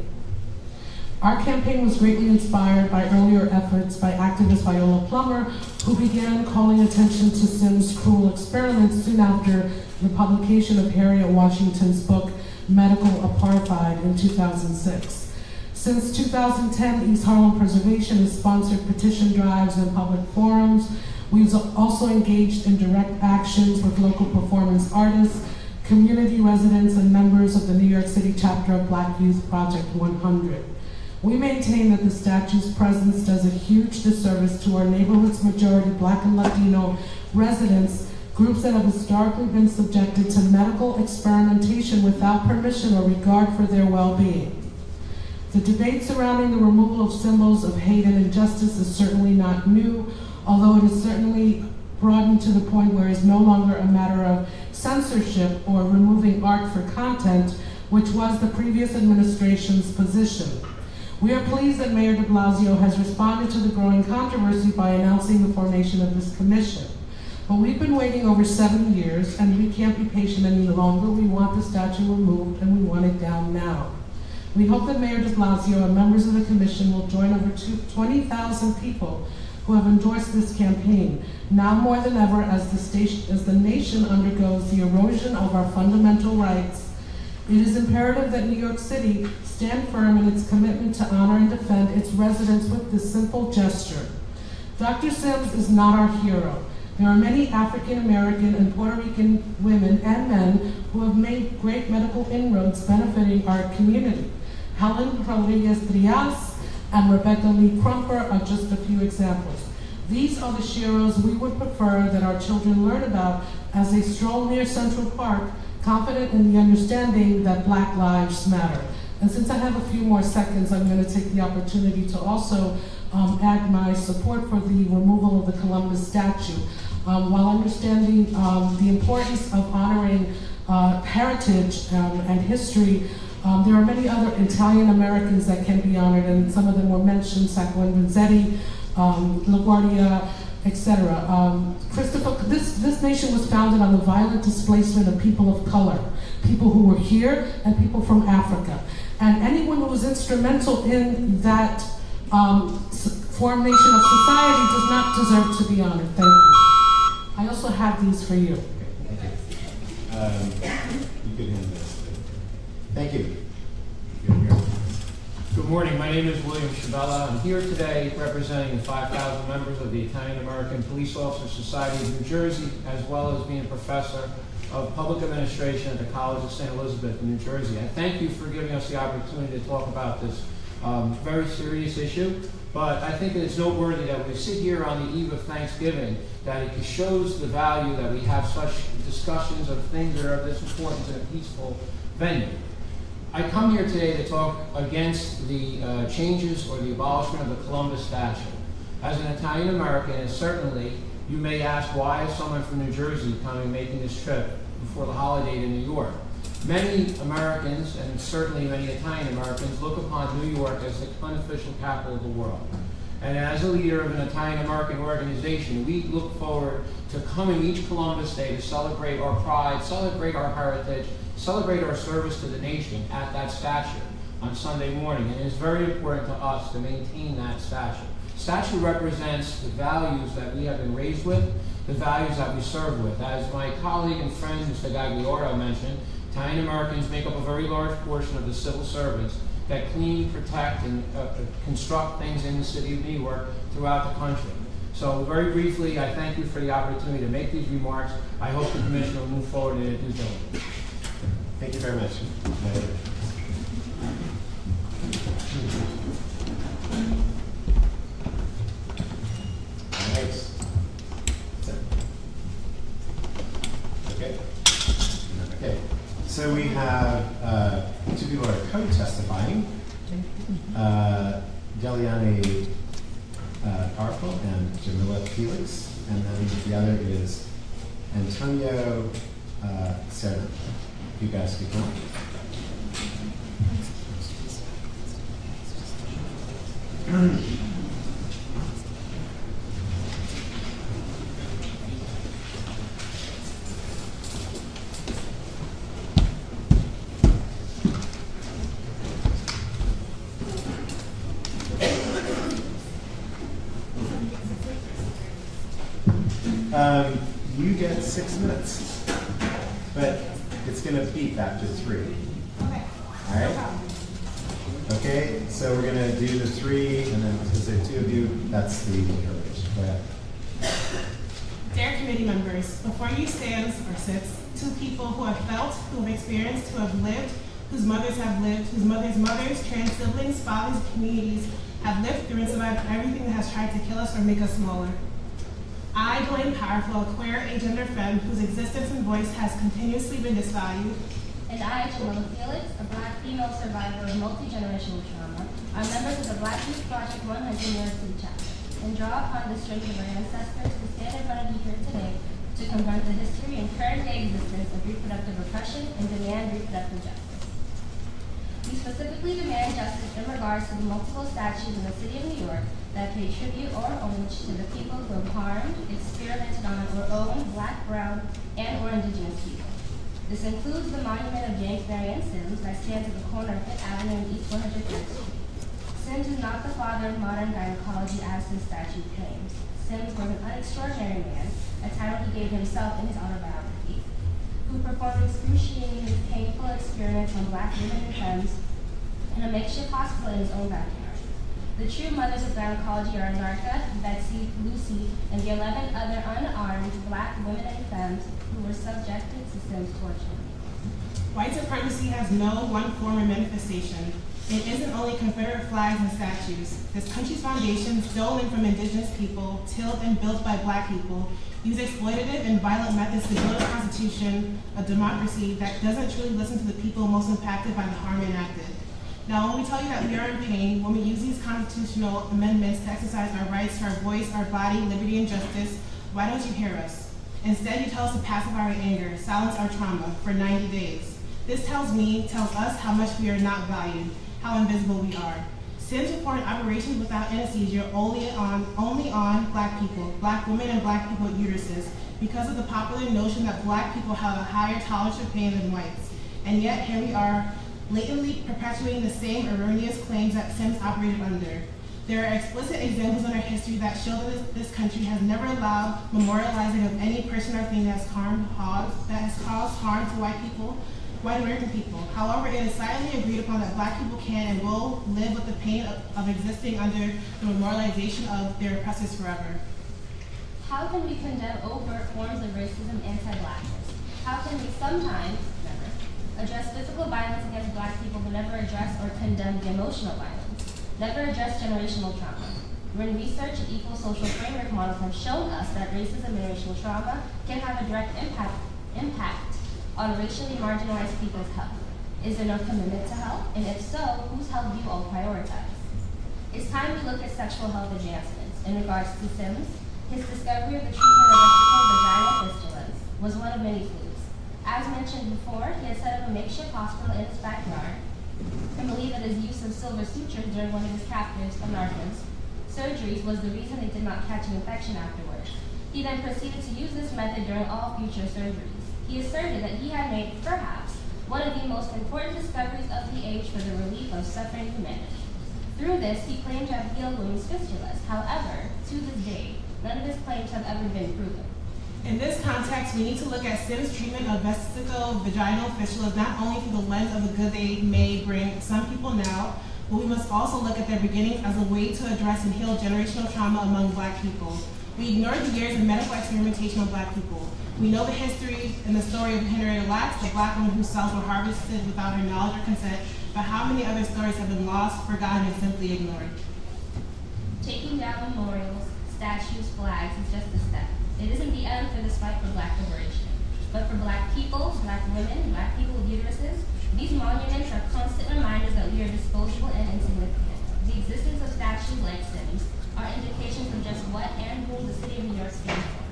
Our campaign was greatly inspired by earlier efforts by activist Viola Plummer, who began calling attention to Sims' cruel experiments soon after the publication of Harriet Washington's book, Medical Apartheid, in 2006. Since 2010, East Harlem Preservation has sponsored petition drives and public forums. We've also engaged in direct actions with local performance artists, community residents, and members of the New York City chapter of Black Youth Project 100. We maintain that the statue's presence does a huge disservice to our neighborhood's majority Black and Latino residents, groups that have historically been subjected to medical experimentation without permission or regard for their well-being. The debate surrounding the removal of symbols of hate and injustice is certainly not new, although it is certainly broadened to the point where it is no longer a matter of censorship or removing art for content, which was the previous administration's position. We are pleased that Mayor de Blasio has responded to the growing controversy by announcing the formation of this commission. But we've been waiting over 7 years, and we can't be patient any longer. We want the statue removed, and we want it down now. We hope that Mayor de Blasio and members of the commission will join over 20,000 people who have endorsed this campaign, now more than ever as the nation undergoes the erosion of our fundamental rights. It is imperative that New York City stand firm in its commitment to honor and defend its residents with this simple gesture. Dr. Sims is not our hero. There are many African American and Puerto Rican women and men who have made great medical inroads benefiting our community. Helen Rodriguez-Trias and Rebecca Lee Crumper are just a few examples. These are the heroes we would prefer that our children learn about as they stroll near Central Park, confident in the understanding that Black lives matter. And since I have a few more seconds, I'm going to take the opportunity to also add my support for the removal of the Columbus statue. While understanding the importance of honoring heritage and history, there are many other Italian Americans that can be honored, and some of them were mentioned: Sacco and Vanzetti, LaGuardia, etc. This nation was founded on the violent displacement of people of color, people who were here and people from Africa. And anyone who was instrumental in that formation of society does not deserve to be honored. Thank you. I also have these for you. Thank you. You could hand this. Thank you. Good morning. My name is William Chabella. I'm here today representing the 5,000 members of the Italian American Police Officers Society of New Jersey, as well as being a professor of public administration at the College of St. Elizabeth in New Jersey. I thank you for giving us the opportunity to talk about this very serious issue, but I think it's noteworthy that we sit here on the eve of Thanksgiving, that it shows the value that we have such discussions of things that are of this importance in a peaceful venue. I come here today to talk against the changes or the abolishment of the Columbus statue. As an Italian American, and certainly you may ask, why is someone from New Jersey coming making this trip before the holiday to New York? Many Americans, and certainly many Italian Americans, look upon New York as the unofficial capital of the world. And as a leader of an Italian American organization, we look forward to coming each Columbus Day to celebrate our pride, celebrate our heritage, celebrate our service to the nation at that statue on Sunday morning. And it is very important to us to maintain that statue. Statue represents the values that we have been raised with, the values that we serve with. As my colleague and friend, Mr. Gaglioro, mentioned, Italian Americans make up a very large portion of the civil servants that clean, protect, and construct things in the city of New York throughout the country. So very briefly, I thank you for the opportunity to make these remarks. I hope the Commission will move forward in its due diligence. Thank you very much. All right. Okay. Okay. So we have two people who are co-testifying. Deliane Arfel and Jamila Felix, and then the other is Antonio Serna. You guys can come. You get 6 minutes, but it's going to beep after 3. Okay. All right? Okay, so we're going to do the 3, and then because there are 2 of you, that's the interrogation. Go ahead. Dear committee members, before you stands or sits 2 people who have felt, who have experienced, who have lived, whose mothers have lived, whose mothers, trans siblings, fathers, communities have lived through and survived everything that has tried to kill us or make us smaller. I, Dwayne Powerful, a queer agender femme whose existence and voice has continuously been disvalued. And I, Jamila Felix, a Black female survivor of multi-generational trauma, are members of the Black Youth Project 100 New York City chapter, and draw upon the strength of our ancestors to stand in front of you here today to confront the history and current day existence of reproductive oppression and demand reproductive justice. We specifically demand justice in regards to the multiple statues in the city of New York that pay tribute or homage to the people who have harmed, experimented on, or owned Black, Brown, and or Indigenous people. This includes the monument of James Marion Sims that stands at the corner of Fifth Avenue and East 103rd Street. Sims is not the father of modern gynecology as this statute claims. Sims was an unextraordinary man, a title he gave himself in his autobiography, who performed excruciating, painful experiments on Black women and femmes in a makeshift hospital in his own backyard. The true mothers of gynecology are Narca, Betsy, Lucy, and the 11 other unarmed Black women and femmes who were subjected to Sims' torture. White supremacy has no one form or manifestation. It isn't only Confederate flags and statues. This country's foundation, stolen from indigenous people, tilled and built by Black people, use exploitative and violent methods to build a constitution, a democracy that doesn't truly listen to the people most impacted by the harm enacted. Now, when we tell you that we are in pain, when we use these constitutional amendments to exercise our rights to our voice, our body, liberty, and justice, why don't you hear us? Instead, you tell us to pacify our anger, silence our trauma for 90 days. This tells us how much we are not valued, how invisible we are. Sims report operations without anesthesia only on Black people, Black women, and Black people with uteruses because of the popular notion that Black people have a higher tolerance for pain than whites. And yet here we are, blatantly perpetuating the same erroneous claims that Sims operated under. There are explicit examples in our history that show that this country has never allowed memorializing of any person or thing that has caused harm to white American people. However, it is silently agreed upon that Black people can and will live with the pain of existing under the memorialization of their oppressors forever. How can we condemn overt forms of racism and anti-Blackness? How can we sometimes, never, address physical violence against Black people but never address or condemn the emotional violence? Never address generational trauma. When research and equal social framework models have shown us that racism and racial trauma can have a direct impact on racially marginalized people's health. Is there no commitment to health? And if so, whose health do you all prioritize? It's time to look at sexual health advancements. In regards to Sims, his discovery of the treatment of rectal vaginal fistulas was one of many flukes. As mentioned before, he had set up a makeshift hospital in his backyard and believed that his use of silver sutures during one of his captives, Americans, surgeries was the reason they did not catch an infection afterwards. He then proceeded to use this method during all future surgeries. He asserted that he had made, perhaps, one of the most important discoveries of the age for the relief of suffering humanity. Through this, he claimed to have healed women's fistulas. However, to this day, none of his claims have ever been proven. In this context, we need to look at Sims' treatment of vesico-vaginal fistulas not only through the lens of the good they may bring some people now, but we must also look at their beginnings as a way to address and heal generational trauma among Black people. We ignored the years of medical experimentation on Black people. We know the history and the story of Henrietta Lacks, the Black woman whose cells were harvested without her knowledge or consent, but how many other stories have been lost, forgotten, and simply ignored? Taking down memorials, statues, flags is just a step. It isn't the end for this fight for Black liberation. But for Black people, Black women, Black people with uteruses, these monuments are constant reminders that we are disposable and insignificant. The existence of statues like Sims are indications of just what and who the city of New York stands for.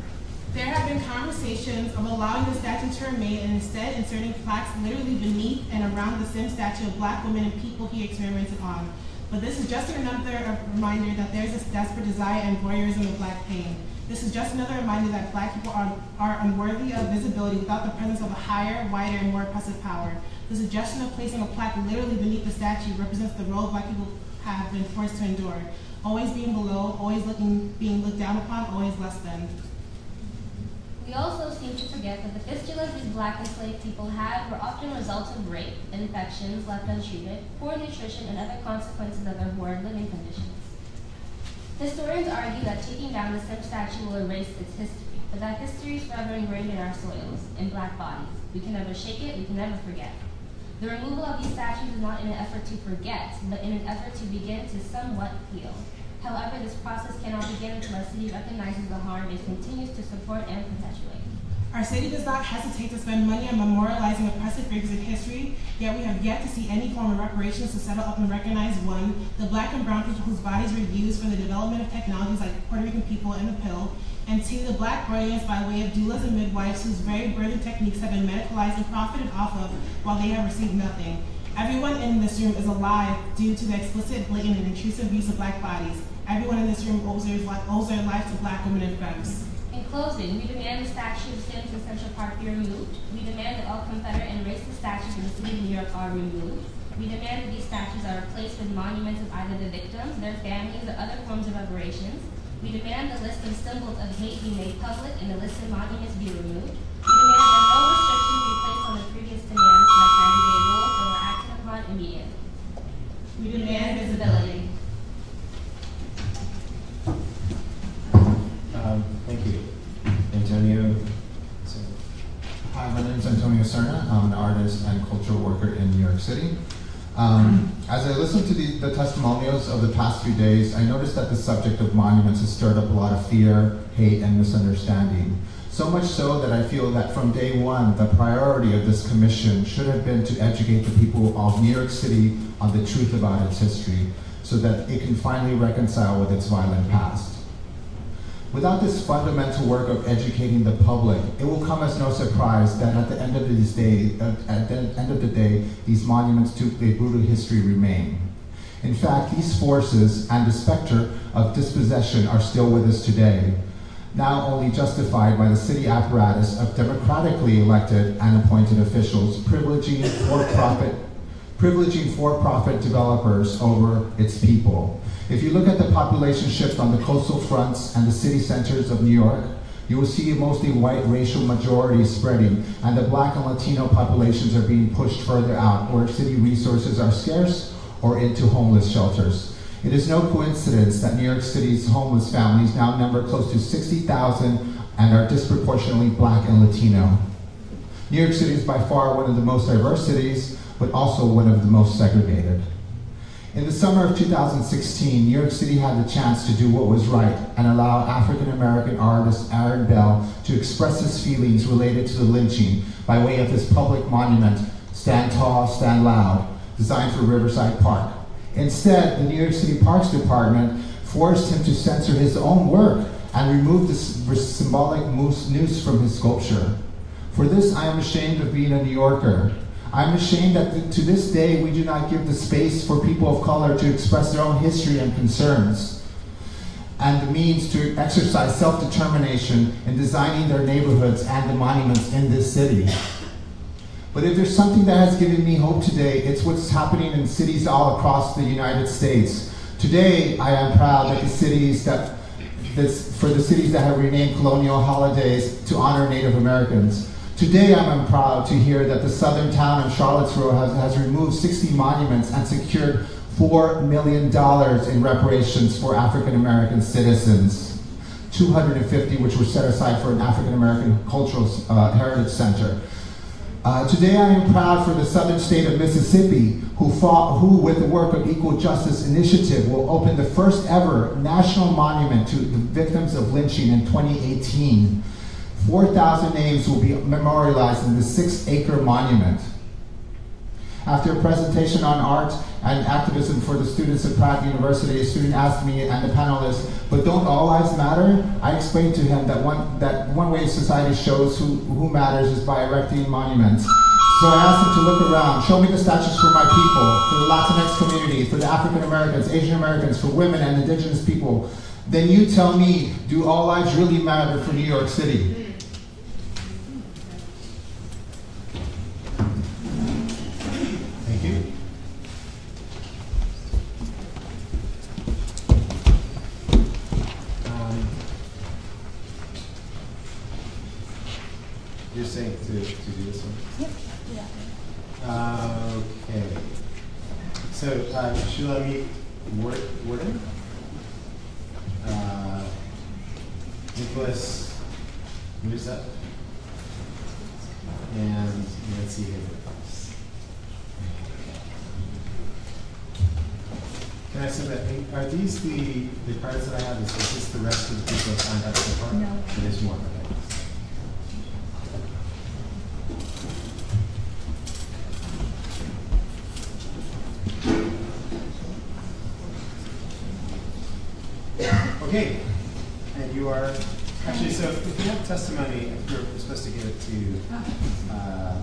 There have been conversations of allowing the statue to remain and instead inserting plaques literally beneath and around the Sims statue of Black women and people he experimented on. But this is just another reminder that there is a desperate desire and voyeurism of Black pain. This is just another reminder that Black people are unworthy of visibility without the presence of a higher, wider, and more oppressive power. The suggestion of placing a plaque literally beneath the statue represents the role Black people have been forced to endure. Always being below, always being looked down upon, always less than. We also seem to forget that the fistulas these Black enslaved people had were often results of rape, infections left untreated, poor nutrition, and other consequences of their horrid living conditions. Historians argue that taking down the Sims statue will erase its history, but that history is forever ingrained in our soils, in Black bodies. We can never shake it, we can never forget. The removal of these statues is not in an effort to forget, but in an effort to begin to somewhat heal. However, this process cannot begin until our city recognizes the harm it continues to support and perpetuate. Our city does not hesitate to spend money on memorializing oppressive figures in history, yet we have yet to see any form of reparations to settle up and recognize, one, the Black and brown people whose bodies were used for the development of technologies like Puerto Rican people and the pill, and two, the Black brilliance by way of doulas and midwives whose very birthing techniques have been medicalized and profited off of while they have received nothing. Everyone in this room is alive due to the explicit, blatant, and intrusive use of Black bodies. Everyone in this room owes their life to Black women and femmes. In closing, we demand the statue of Sims in Central Park be removed. We demand that all Confederate and racist statues in the city of New York are removed. We demand that these statues are replaced with monuments of either the victims, their families, or other forms of reparations. We demand the list of symbols of hate be made public and the listed monuments be removed. We demand that no restrictions be placed on the previous demands like 90-day rules that were acted upon immediately. We demand visibility. Thank you. Antonio. Hi, my name is Antonio Serna. I'm an artist and cultural worker in New York City. As I listened to the testimonials of the past few days, I noticed that the subject of monuments has stirred up a lot of fear, hate, and misunderstanding. So much so that I feel that from day one, the priority of this commission should have been to educate the people of New York City on the truth about its history, so that it can finally reconcile with its violent past. Without this fundamental work of educating the public, it will come as no surprise that at the end of the day, these monuments to a brutal history remain. In fact, these forces and the specter of dispossession are still with us today, now only justified by the city apparatus of democratically elected and appointed officials privileging for-profit developers over its people. If you look at the population shift on the coastal fronts and the city centers of New York, you will see a mostly white racial majority spreading, and the Black and Latino populations are being pushed further out, where city resources are scarce or into homeless shelters. It is no coincidence that New York City's homeless families now number close to 60,000 and are disproportionately Black and Latino. New York City is by far one of the most diverse cities, but also one of the most segregated. In the summer of 2016, New York City had the chance to do what was right and allow African-American artist Aaron Bell to express his feelings related to the lynching by way of his public monument, Stand Tall, Stand Loud, designed for Riverside Park. Instead, the New York City Parks Department forced him to censor his own work and remove the symbolic noose from his sculpture. For this, I am ashamed of being a New Yorker. I'm ashamed that to this day we do not give the space for people of color to express their own history and concerns, and the means to exercise self-determination in designing their neighborhoods and the monuments in this city. But if there's something that has given me hope today, it's what's happening in cities all across the United States. Today, I am proud that for the cities that have renamed colonial holidays to honor Native Americans. Today, I'm proud to hear that the southern town of Charlottesville has removed 60 monuments and secured $4 million in reparations for African-American citizens, 250 which were set aside for an African-American cultural heritage center. Today, I am proud for the southern state of Mississippi, who with the work of Equal Justice Initiative, will open the first ever national monument to the victims of lynching in 2018. 4,000 names will be memorialized in the 6-acre monument. After a presentation on art and activism for the students at Pratt University, a student asked me and the panelists, but don't all lives matter? I explained to him that one way society shows who matters is by erecting monuments. So I asked him to look around, show me the statues for my people, for the Latinx community, for the African Americans, Asian Americans, for women and indigenous people. Then you tell me, do all lives really matter for New York City? You're saying to do this one? Yep. Yeah. Okay. So, Shulamit Warden? Nicholas Musa? And Nancy Haverfox. Can I say that, are these the cards that I have? Is this the rest of the people that signed up so far? No. There's more, okay. Okay, and you are, actually, so if you have testimony, you're supposed to give it to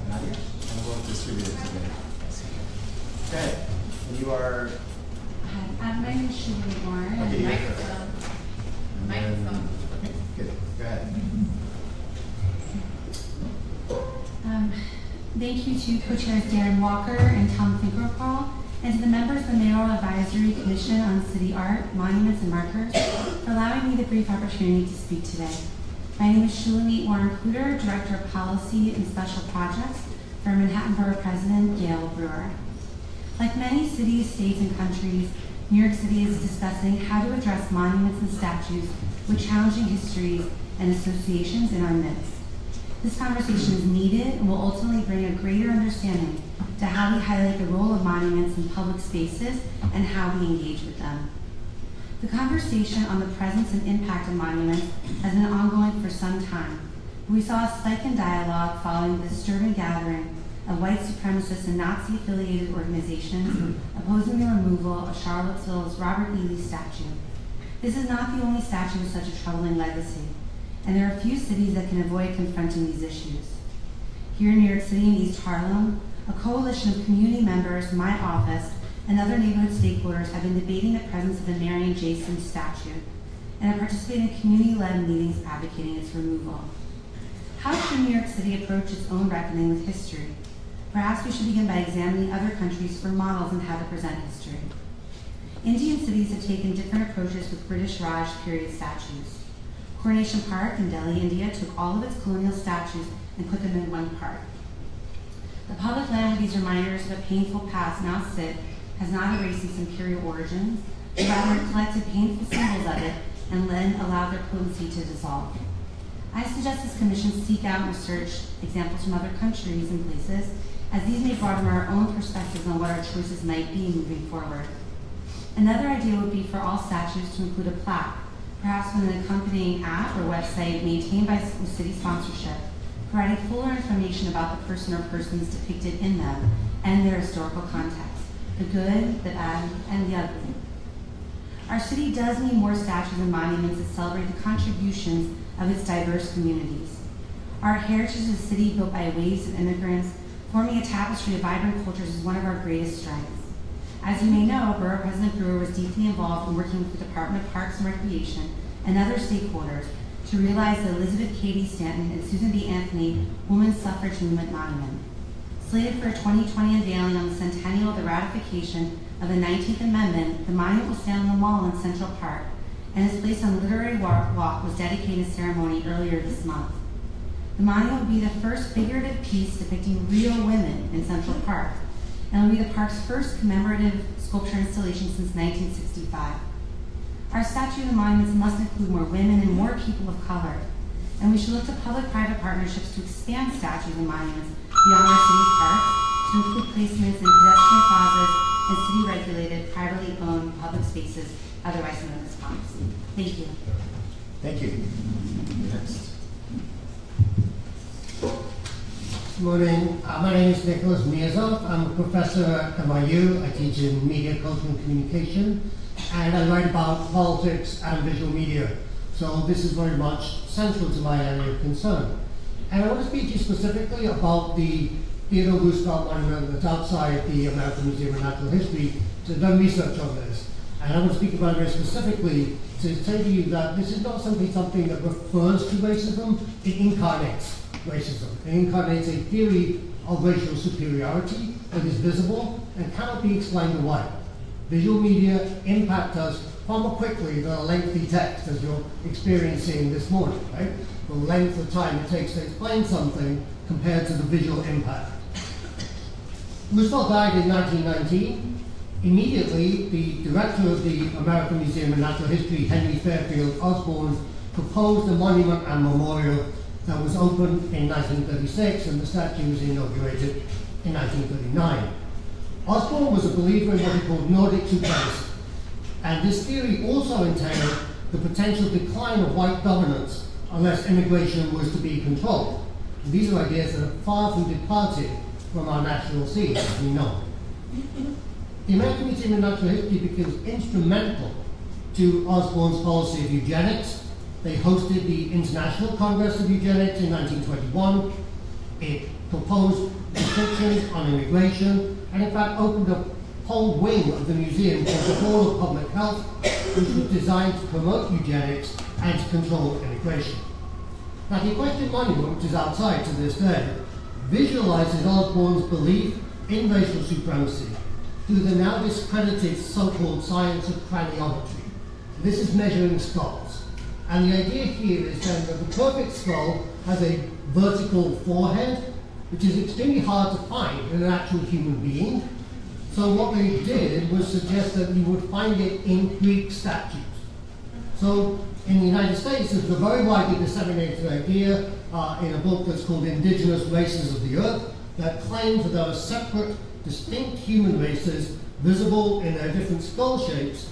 Nadia, and we'll distribute it to the. Okay, and you are. My name is Shirley Warren. Okay, Microphone. Microphone. Okay, good, go ahead. Thank you to co-chairs Darren Walker and Tom Finkelkraut, and to the members of the Mayoral Advisory Commission on City Art, Monuments, and Markers for allowing me the brief opportunity to speak today. My name is Shulamit Warren-Kluter, Director of Policy and Special Projects for Manhattan Borough President Gail Brewer. Like many cities, states, and countries, New York City is discussing how to address monuments and statues with challenging histories and associations in our midst. This conversation is needed and will ultimately bring a greater understanding to how we highlight the role of monuments in public spaces and how we engage with them. The conversation on the presence and impact of monuments has been ongoing for some time. We saw a spike in dialogue following the disturbing gathering of white supremacist and Nazi-affiliated organizations opposing the removal of Charlottesville's Robert E. Lee statue. This is not the only statue with such a troubling legacy, and there are few cities that can avoid confronting these issues. Here in New York City and East Harlem, a coalition of community members, my office, and other neighborhood stakeholders have been debating the presence of the Marion J. Sims statue and have participated in community-led meetings advocating its removal. How should New York City approach its own reckoning with history? Perhaps we should begin by examining other countries for models on how to present history. Indian cities have taken different approaches with British Raj period statues. Coronation Park in Delhi, India took all of its colonial statues and put them in one park. The public land where these reminders of a painful past now sit has not erased its imperial origins, but rather collected painful symbols of it and then allowed their potency to dissolve. I suggest this commission seek out and research examples from other countries and places, as these may broaden our own perspectives on what our choices might be moving forward. Another idea would be for all statues to include a plaque, perhaps with an accompanying app or website maintained by city sponsorship, providing fuller information about the person or persons depicted in them and their historical context, the good, the bad, and the ugly. Our city does need more statues and monuments that celebrate the contributions of its diverse communities. Our heritage as a city built by waves of immigrants, forming a tapestry of vibrant cultures, is one of our greatest strengths. As you may know, Borough President Brewer was deeply involved in working with the Department of Parks and Recreation and other stakeholders to realize the Elizabeth Cady Stanton and Susan B. Anthony Women's Suffrage Movement Monument. Slated for a 2020 unveiling on the centennial of the ratification of the 19th Amendment, the monument will stand on the mall in Central Park, and its place on Literary Walk was dedicated ceremony earlier this month. The monument will be the first figurative piece depicting real women in Central Park, and will be the park's first commemorative sculpture installation since 1965. Our statues and monuments must include more women and more people of color, and we should look to public-private partnerships to expand statues and monuments beyond our city's parks to include placements in pedestrian plazas and city-regulated, privately owned public spaces, otherwise known as parks. Thank you. Thank you. Next. Good morning. My name is Nicholas Miazov. I'm a professor at NYU. I teach in media, culture, and communication, and I write about politics and visual media. So this is very much central to my area of concern. And I want to speak to you specifically about the Theodore Roosevelt Monument that's outside the American Museum of Natural History. So I've done research on this. And I want to speak about it very specifically to say to you that this is not simply something that refers to racism, it incarnates racism. It incarnates a theory of racial superiority that is visible and cannot be explained away. Visual media impact us far more quickly than a lengthy text, as you're experiencing this morning, right? The length of time it takes to explain something compared to the visual impact. Roosevelt died in 1919. Immediately, the director of the American Museum of Natural History, Henry Fairfield Osborne, proposed a monument and memorial that was opened in 1936, and the statue was inaugurated in 1939. Osborne was a believer in what he called Nordic supremacy, and this theory also entailed the potential decline of white dominance unless immigration was to be controlled. And these are ideas that are far from departed from our national scene, as we know. The American Museum of Natural History becomes instrumental to Osborne's policy of eugenics. They hosted the International Congress of Eugenics in 1921. It proposed restrictions on immigration, and in fact opened a whole wing of the museum called the Hall of Public Health, which was designed to promote eugenics and to control immigration. Now, the equestrian monument, which is outside to this day, visualizes Osborne's belief in racial supremacy through the now discredited so-called science of craniometry. This is measuring skulls. And the idea here is then that the perfect skull has a vertical forehead, which is extremely hard to find in an actual human being. So what they did was suggest that you would find it in Greek statues. So in the United States, there's a very widely disseminated idea in a book that's called Indigenous Races of the Earth that claims that there are separate, distinct human races visible in their different skull shapes.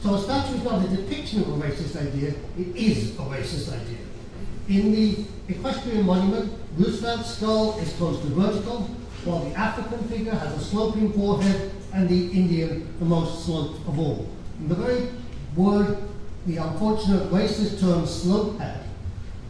So a statue is not a depiction of a racist idea, it is a racist idea. In the equestrian monument, Roosevelt's skull is close to vertical, while the African figure has a sloping forehead, and the Indian the most sloped of all. And the very word, the unfortunate racist term slope head,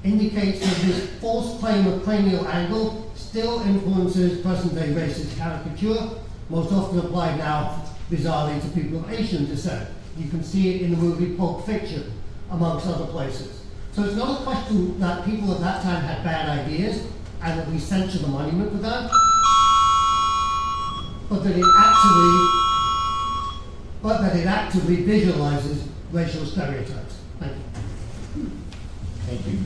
indicates that this false claim of cranial angle still influences present-day racist caricature, most often applied now bizarrely to people of Asian descent. You can see it in the movie Pulp Fiction, amongst other places. So it's not a question that people at that time had bad ideas and that we censure the monument for that, but that it actively visualizes racial stereotypes. Thank you. Thank you.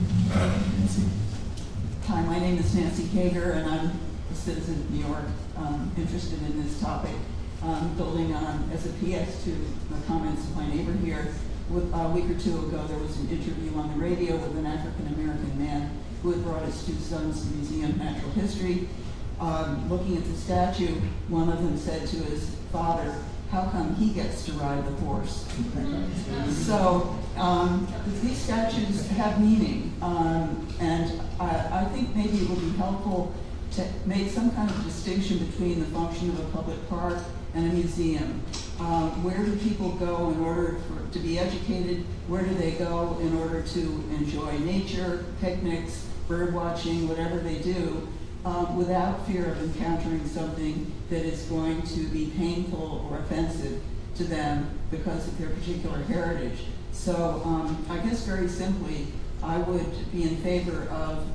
Nancy. Hi, my name is Nancy Kager, and I'm a citizen of New York, interested in this topic. Building on, as a PS to the comments of my neighbor here, a week or two ago there was an interview on the radio with an African-American man who had brought his two sons to the Museum of Natural History. Looking at the statue, one of them said to his father, "How come he gets to ride the horse?" So these statues have meaning, and I think maybe it would be helpful to make some kind of distinction between the function of a public park and a museum. Where do people go in order to be educated? Where do they go in order to enjoy nature, picnics, bird watching, whatever they do, without fear of encountering something that is going to be painful or offensive to them because of their particular heritage? So I guess very simply, I would be in favor of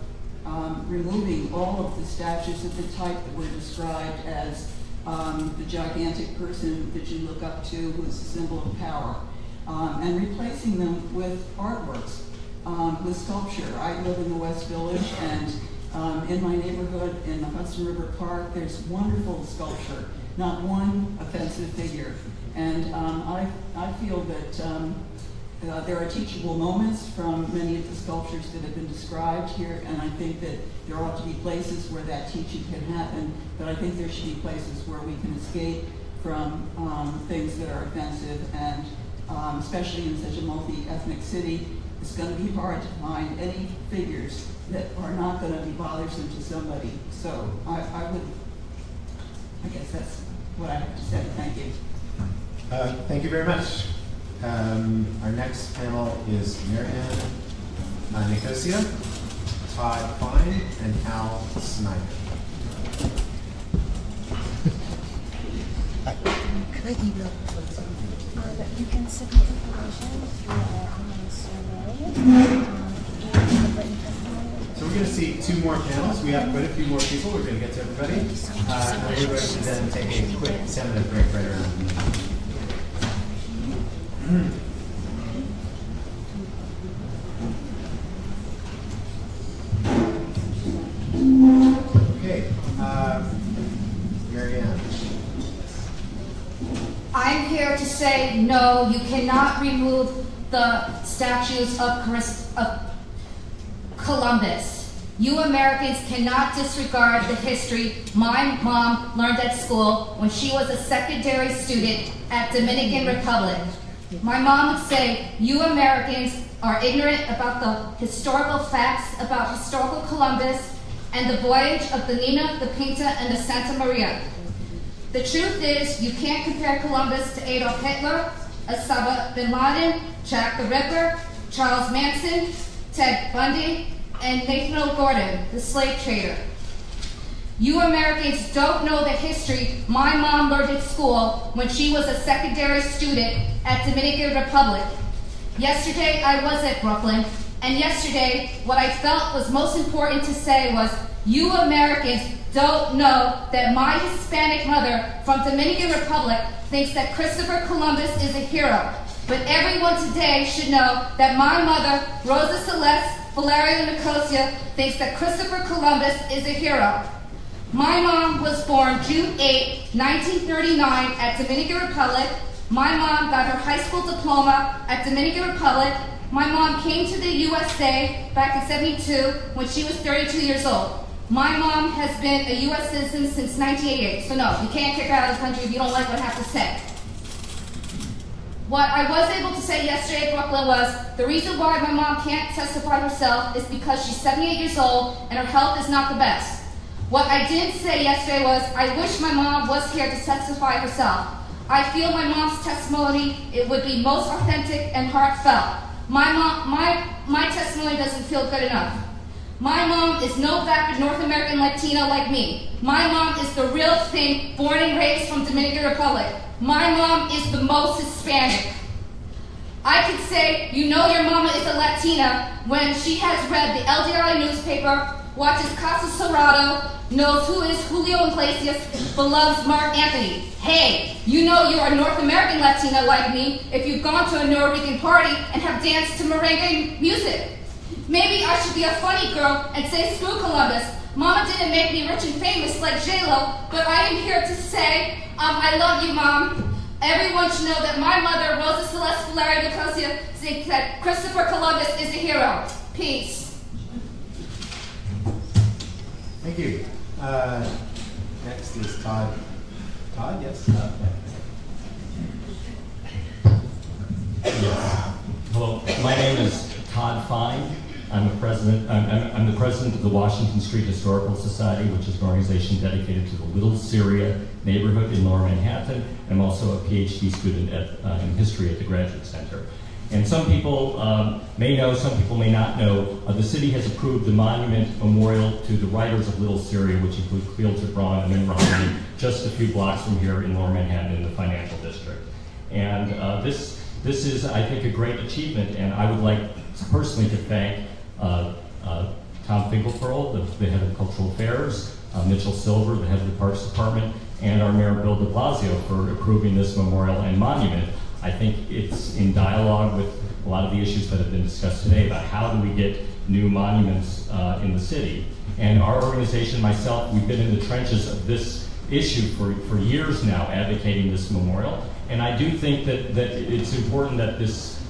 removing all of the statues of the type that were described as the gigantic person that you look up to who's a symbol of power, and replacing them with artworks, with sculpture. I live in the West Village, and in my neighborhood, in the Hudson River Park, there's wonderful sculpture, not one offensive figure. And I feel that there are teachable moments from many of the sculptures that have been described here, and I think that there ought to be places where that teaching can happen, but I think there should be places where we can escape from things that are offensive, and especially in such a multi-ethnic city, it's going to be hard to find any figures that are not going to be bothersome to somebody. So I guess that's what I have to say. Thank you. Thank you very much. Our next panel is Mary Ann Nicosia, Todd Klein, and Hal Snyder. You can submit information through our online survey. So we're going to see two more panels. We have quite a few more people. We're going to get to everybody. And we're going to then take a quick 10-minute break right around. Okay, Mary Ann. I'm here to say no, you cannot remove the statues of Columbus. You Americans cannot disregard the history my mom learned at school when she was a secondary student at Dominican Republic. My mom would say, you Americans are ignorant about the historical facts about historical Columbus and the voyage of the Nina, the Pinta, and the Santa Maria. The truth is, you can't compare Columbus to Adolf Hitler, Osama bin Laden, Jack the Ripper, Charles Manson, Ted Bundy, and Nathaniel Gordon, the slave trader. You Americans don't know the history my mom learned at school when she was a secondary student at Dominican Republic. Yesterday, I was at Brooklyn, and yesterday, what I felt was most important to say was, you Americans don't know that my Hispanic mother from Dominican Republic thinks that Christopher Columbus is a hero. But everyone today should know that my mother, Rosa Celeste Valerio Nicosia, thinks that Christopher Columbus is a hero. My mom was born June 8, 1939 at Dominican Republic. My mom got her high school diploma at Dominican Republic. My mom came to the USA back in '72 when she was 32 years old. My mom has been a U.S. citizen since 1988, so no, you can't kick her out of the country if you don't like what I have to say. What I was able to say yesterday at Brooklyn was, the reason why my mom can't testify herself is because she's 78 years old and her health is not the best. What I didn't say yesterday was, I wish my mom was here to testify herself. I feel my mom's testimony, it would be most authentic and heartfelt. My testimony doesn't feel good enough. My mom is no vapid North American Latina like me. My mom is the real thing, born and raised from Dominican Republic. my mom is the most Hispanic. I could say you know your mama is a Latina when she has read the El Diario newspaper, watches Casa Cerrado, knows who is Julio Iglesias, but loves Mark Anthony. Hey, you know you're a North American Latina like me if you've gone to a Norwegian party and have danced to merengue music. Maybe I should be a funny girl and say screw Columbus. Mama didn't make me rich and famous like J-Lo, but I am here to say, I love you, Mom. Everyone should know that my mother, Rosa Celeste Valeria Nicosia, thinks that Christopher Columbus is a hero. Peace. Thank you. Next is Todd. Todd, yes? Yes. Hello, my name is Todd Fine. I'm the president of the Washington Street Historical Society, which is an organization dedicated to the Little Syria neighborhood in Lower Manhattan. I'm also a PhD student in history at the Graduate Center. And some people may know, some people may not know, the city has approved the monument memorial to the writers of Little Syria, which include Khalil Gibran and Min Rahmi, just a few blocks from here in Lower Manhattan in the financial district. And this is, I think, a great achievement, and I would like personally to thank Tom Finkelpearl, the head of Cultural Affairs, Mitchell Silver, the head of the Parks Department, and our Mayor Bill de Blasio for approving this memorial and monument. I think it's in dialogue with a lot of the issues that have been discussed today about how do we get new monuments in the city. And our organization, myself, we've been in the trenches of this issue for years now, advocating this memorial. And I do think that it's important that this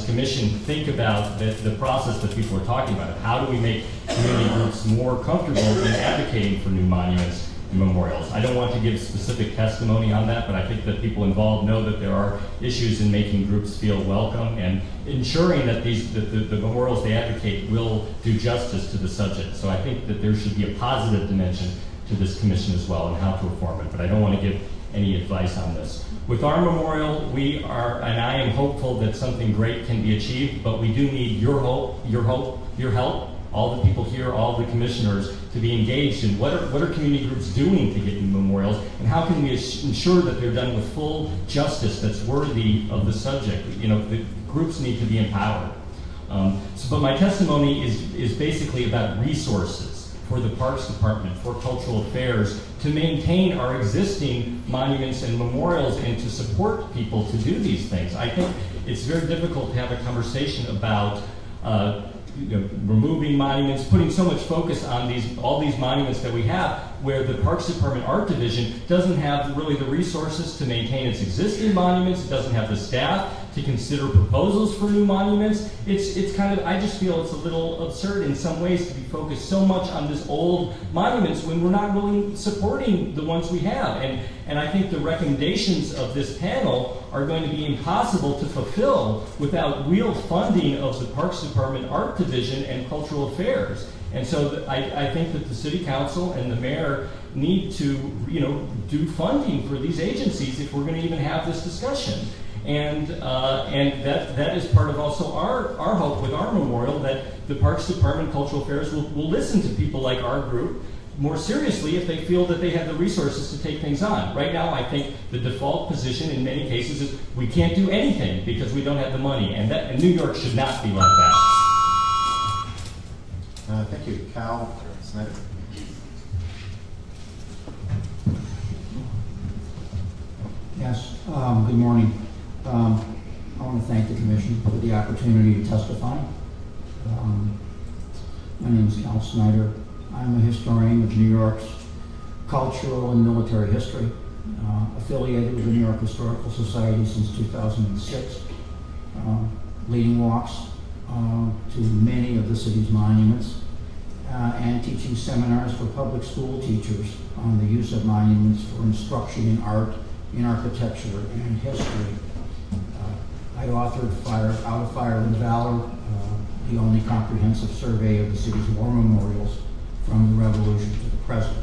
commission think about the process that people are talking about. How do we make community groups more comfortable in advocating for new monuments and memorials? I don't want to give specific testimony on that, but I think that people involved know that there are issues in making groups feel welcome and ensuring that the memorials they advocate will do justice to the subject. So I think that there should be a positive dimension to this commission as well and how to reform it, but I don't want to give any advice on this. With our memorial, we are, and I am hopeful that something great can be achieved, but we do need your help, all the people here, all the commissioners, to be engaged in what are community groups doing to get new memorials, and how can we ensure that they're done with full justice that's worthy of the subject. You know, the groups need to be empowered. But my testimony is basically about resources for the Parks Department, for Cultural Affairs, to maintain our existing monuments and memorials and to support people to do these things. I think it's very difficult to have a conversation about removing monuments, putting so much focus on all these monuments that we have, where the Parks Department Art Division doesn't have really the resources to maintain its existing monuments, it doesn't have the staff to consider proposals for new monuments. It's kind of, I just feel it's a little absurd in some ways to be focused so much on these old monuments when we're not really supporting the ones we have. And I think the recommendations of this panel are going to be impossible to fulfill without real funding of the Parks Department Art Division and Cultural Affairs. And so I think that the City Council and the Mayor need to, do funding for these agencies if we're going to even have this discussion. And that is part of also our hope with our memorial, that the Parks Department, Cultural Affairs will listen to people like our group more seriously if they feel that they have the resources to take things on. Right now, I think the default position in many cases is we can't do anything because we don't have the money, and New York should not be like that. Thank you. Cal Snyder. Yes, good morning. I want to thank the Commission for the opportunity to testify. My name is Cal Snyder. I'm a historian of New York's cultural and military history, affiliated with the New York Historical Society since 2006, leading walks to many of the city's monuments, and teaching seminars for public school teachers on the use of monuments for instruction in art, in architecture, and in history. I authored Out of Fire and Valor, the only comprehensive survey of the city's war memorials from the Revolution to the present.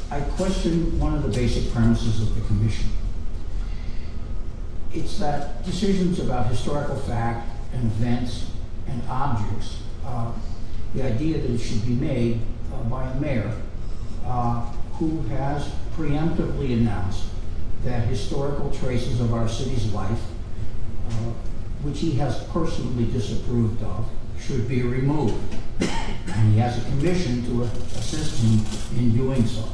I question one of the basic premises of the Commission. It's that decisions about historical fact and events and objects, the idea that it should be made by a mayor who has preemptively announced that historical traces of our city's life, which he has personally disapproved of, should be removed. And he has a commission to assist him in doing so.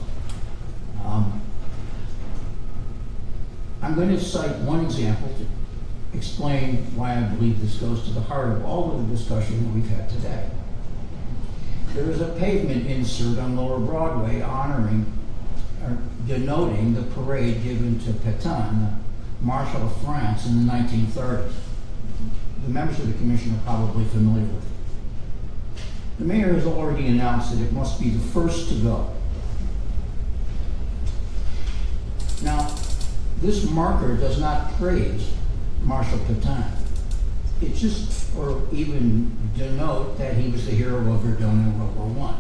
I'm going to cite one example to explain why I believe this goes to the heart of all of the discussion that we've had today. There is a pavement insert on Lower Broadway honoring or denoting the parade given to Pétain, the Marshal of France, in the 1930s. The members of the commission are probably familiar with it. The mayor has already announced that it must be the first to go. Now, this marker does not praise Marshal Pétain. It just, or even denote that he was the hero of Verdun in World War I.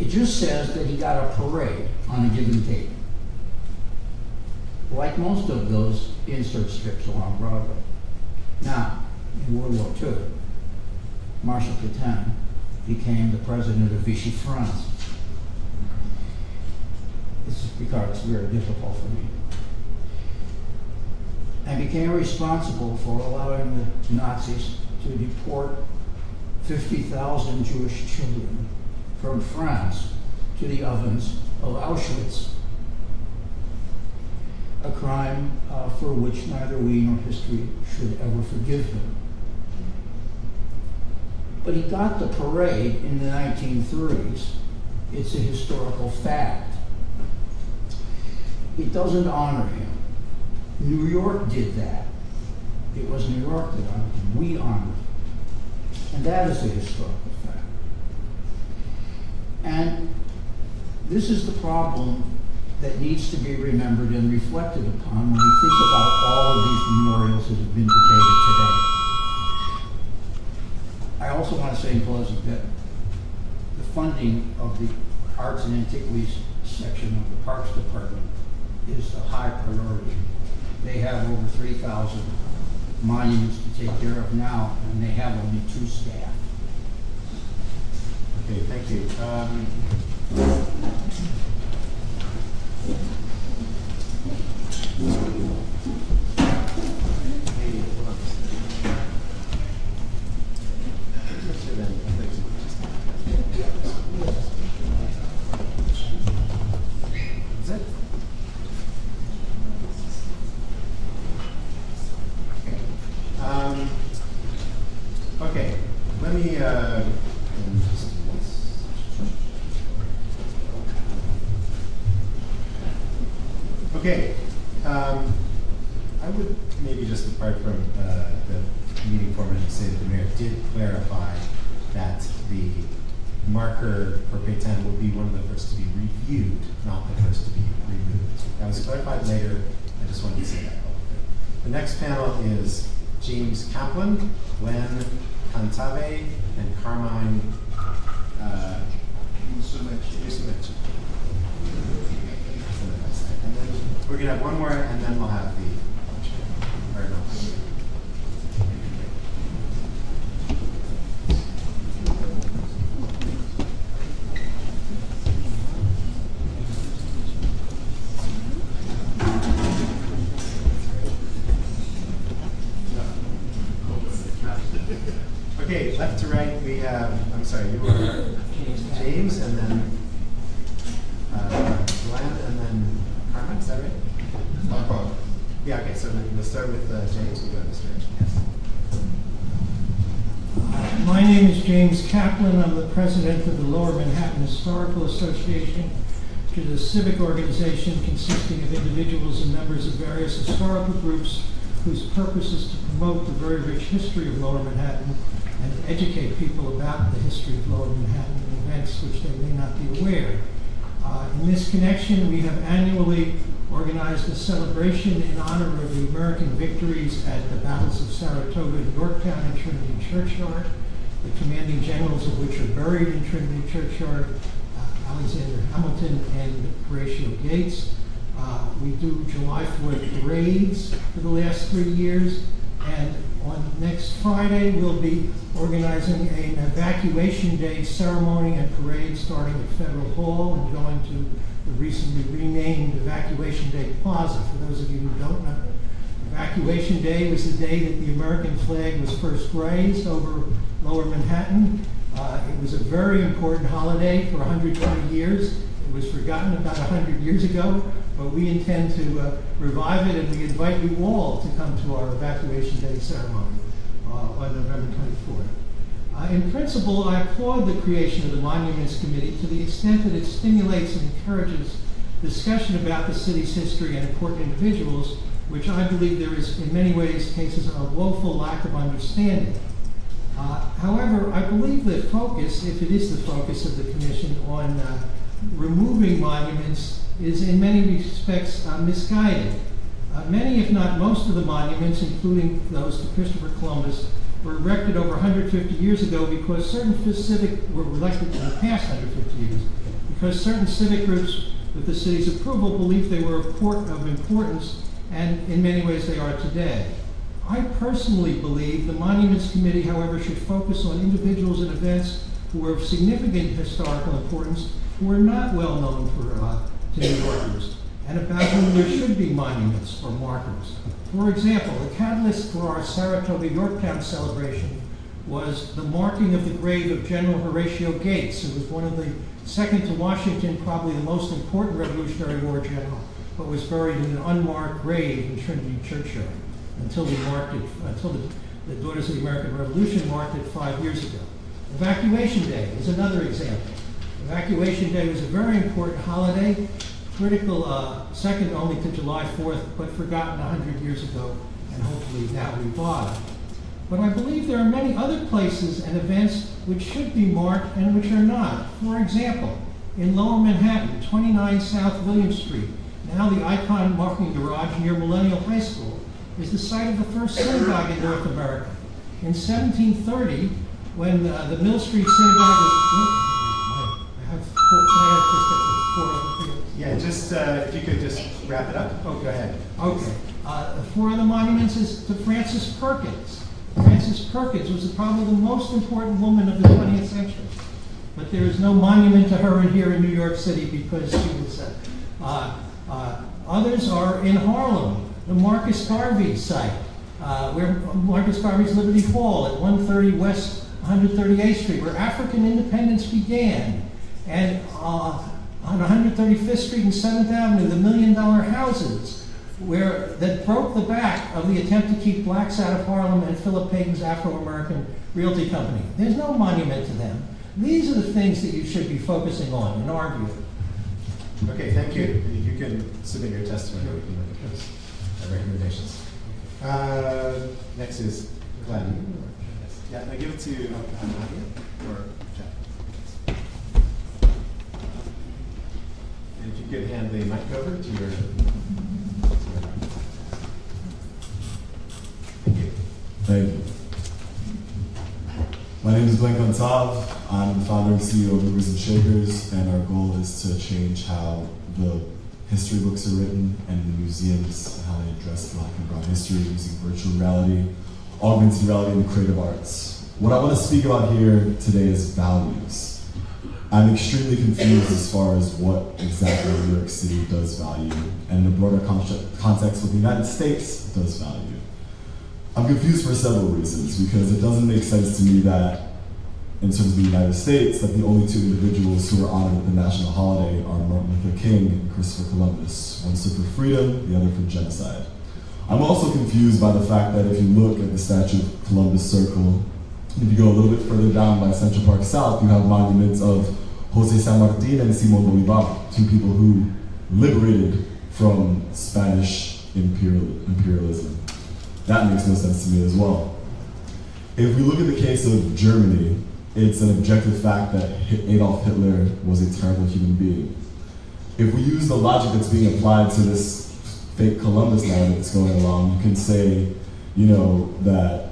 It just says that he got a parade on a given date. Like most of those insert strips along Broadway. Now, in World War II, Marshal Pétain became the president of Vichy France. This is because it's very difficult for me. And became responsible for allowing the Nazis to deport 50,000 Jewish children from France to the ovens of Auschwitz. A crime for which neither we nor history should ever forgive him. But he got the parade in the 1930s. It's a historical fact. It doesn't honor him. New York did that. It was New York that honored him. We honored him. And that is a historical fact. And this is the problem that needs to be remembered and reflected upon when we think about all of these memorials that have been debated today. I also want to say in closing that the funding of the Arts and Antiquities section of the Parks Department is a high priority. They have over 3,000 monuments to take care of now, and they have only 2 staff. Okay, thank you. Okay, let me okay, I would maybe just depart from the meeting format and say that the mayor did clarify that the marker for Pétain will be one of the first to be reviewed, not the first to be removed. That was clarified later. I just wanted to say that publicly. The next panel is James Kaplan, Glenn Cantave, and Carmine Musumeci. And then we're going to have one more, and then we'll have the or no. Okay, left to right, we have, I'm sorry, you are James, and then Glenn, and then Carmen, is that right? Yeah, okay, so we'll start with James. We'll go to Mr. Yes. My name is James Kaplan. I'm the president of the Lower Manhattan Historical Association, which is a civic organization consisting of individuals and members of various historical groups whose purpose is to promote the very rich history of Lower Manhattan and educate people about the history of Lower Manhattan and events which they may not be aware. In this connection, we have annually organized a celebration in honor of the American victories at the battles of Saratoga and Yorktown and Trinity Churchyard, the commanding generals of which are buried in Trinity Churchyard, Alexander Hamilton and Horatio Gates. We do July 4th parades for the last 3 years, and on next Friday we'll be organizing an evacuation day ceremony and parade starting at Federal Hall and going to the recently renamed Evacuation Day Plaza. For those of you who don't know, Evacuation Day was the day that the American flag was first raised over Lower Manhattan. It was a very important holiday for 120 years. It was forgotten about 100 years ago, but we intend to revive it, and we invite you all to come to our Evacuation Day ceremony on November 24th. In principle, I applaud the creation of the Monuments Committee to the extent that it stimulates and encourages discussion about the city's history and important individuals, which I believe there is, in many ways, cases of woeful lack of understanding. However, I believe the focus, if it is the focus of the Commission, on removing monuments is in many respects misguided. Many, if not most, of the monuments, including those to Christopher Columbus, were erected over 150 years ago because certain were elected in the past 150 years, because certain civic groups, with the city's approval, believed they were of importance, and in many ways they are today. I personally believe the Monuments Committee, however, should focus on individuals and events who are of significant historical importance, who are not well known to New Yorkers, and about whom there should be monuments or markers. For example, the catalyst for our Saratoga Yorktown celebration was the marking of the grave of General Horatio Gates, who was one of the, second to Washington, probably the most important Revolutionary War general, but was buried in an unmarked grave in Trinity Churchyard until we marked it, until the Daughters of the American Revolution marked it 5 years ago. Evacuation Day is another example. Evacuation Day was a very important holiday, critical, second only to July 4th, but forgotten 100 years ago, and hopefully now revived. But I believe there are many other places and events which should be marked and which are not. For example, in Lower Manhattan, 29 South William Street, now the icon marking garage near Millennial High School, is the site of the first synagogue in North America. In 1730, when the Mill Street Synagogue was... Yeah, just if you could just wrap it up. Oh, go ahead. Okay. Four of the monuments is to Frances Perkins. Frances Perkins was probably the most important woman of the 20th century. But there is no monument to her here in New York City because she was... others are in Harlem. The Marcus Garvey site, where Marcus Garvey's Liberty Hall at 130 West 138th Street, where African independence began. And on 135th Street and 7th Avenue, the $1 Million houses that broke the back of the attempt to keep blacks out of Harlem and Philip Payton's Afro-American Realty Company. There's no monument to them. These are the things that you should be focusing on in our view. Okay, thank you. You can submit your testimony. We can look at those recommendations. Next is Glenn. Yeah, I give it to Nadia or Jeff. And if you could hand the mic over to your... Thank you. Thank you. My name is Glenn Contav. I'm the founder and CEO of Movers and Shakers, and our goal is to change how the history books are written and the museums and how they address Black and Brown history using virtual reality, augmented reality, and the creative arts. What I want to speak about here today is values. I'm extremely confused as far as what exactly New York City does value and the broader context of the United States does value. I'm confused for several reasons, because it doesn't make sense to me that, in terms of the United States, that the only two individuals who are honored with the national holiday are Martin Luther King and Christopher Columbus. One stood for freedom, the other for genocide. I'm also confused by the fact that if you look at the statue of Columbus Circle, if you go a little bit further down by Central Park South, you have monuments of Jose San Martin and Simon Bolivar, two people who liberated from Spanish imperialism. That makes no sense to me as well. If we look at the case of Germany, it's an objective fact that Adolf Hitler was a terrible human being. If we use the logic that's being applied to this fake Columbus narrative that's going along, you can say, that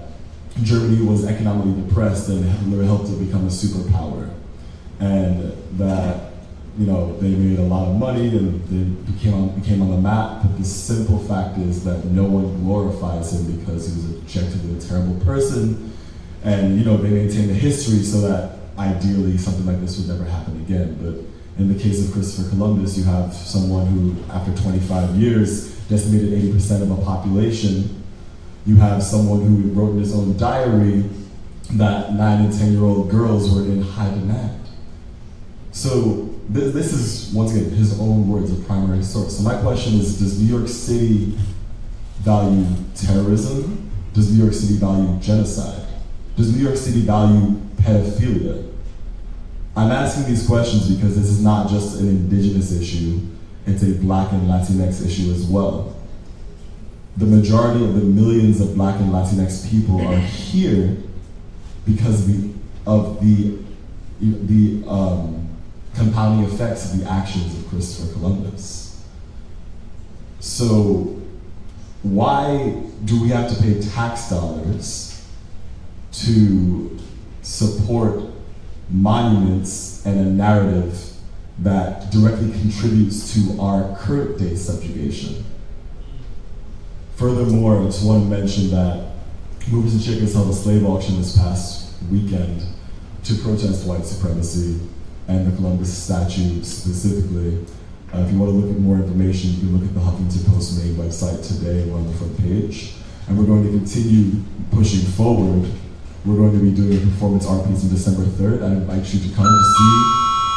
Germany was economically depressed and Hitler helped it become a superpower. And that, they made a lot of money and they became on the map, but the simple fact is that no one glorifies him because he was objectively a terrible person. And they maintain the history so that ideally something like this would never happen again. But In the case of Christopher Columbus, you have someone who, after 25 years, decimated 80% of a population. You have someone who wrote in his own diary that 9 and 10-year-old girls were in high demand. So this is, once again, his own words, a primary source. So my question is, does New York City value terrorism? Does New York City value genocide? Does New York City value pedophilia? I'm asking these questions because this is not just an indigenous issue, it's a Black and Latinx issue as well. The majority of the millions of Black and Latinx people are here because of the compounding effects of the actions of Christopher Columbus. So why do we have to pay tax dollars to support monuments and a narrative that directly contributes to our current day subjugation? Furthermore, I just want to mention that Movers and Shakers held a slave auction this past weekend to protest white supremacy and the Columbus statue specifically. If you want to look at more information, you can look at the Huffington Post main website today. We're on the front page. And we're going to continue pushing forward. We're going to be doing a performance art piece on December 3rd. I invite you to come to see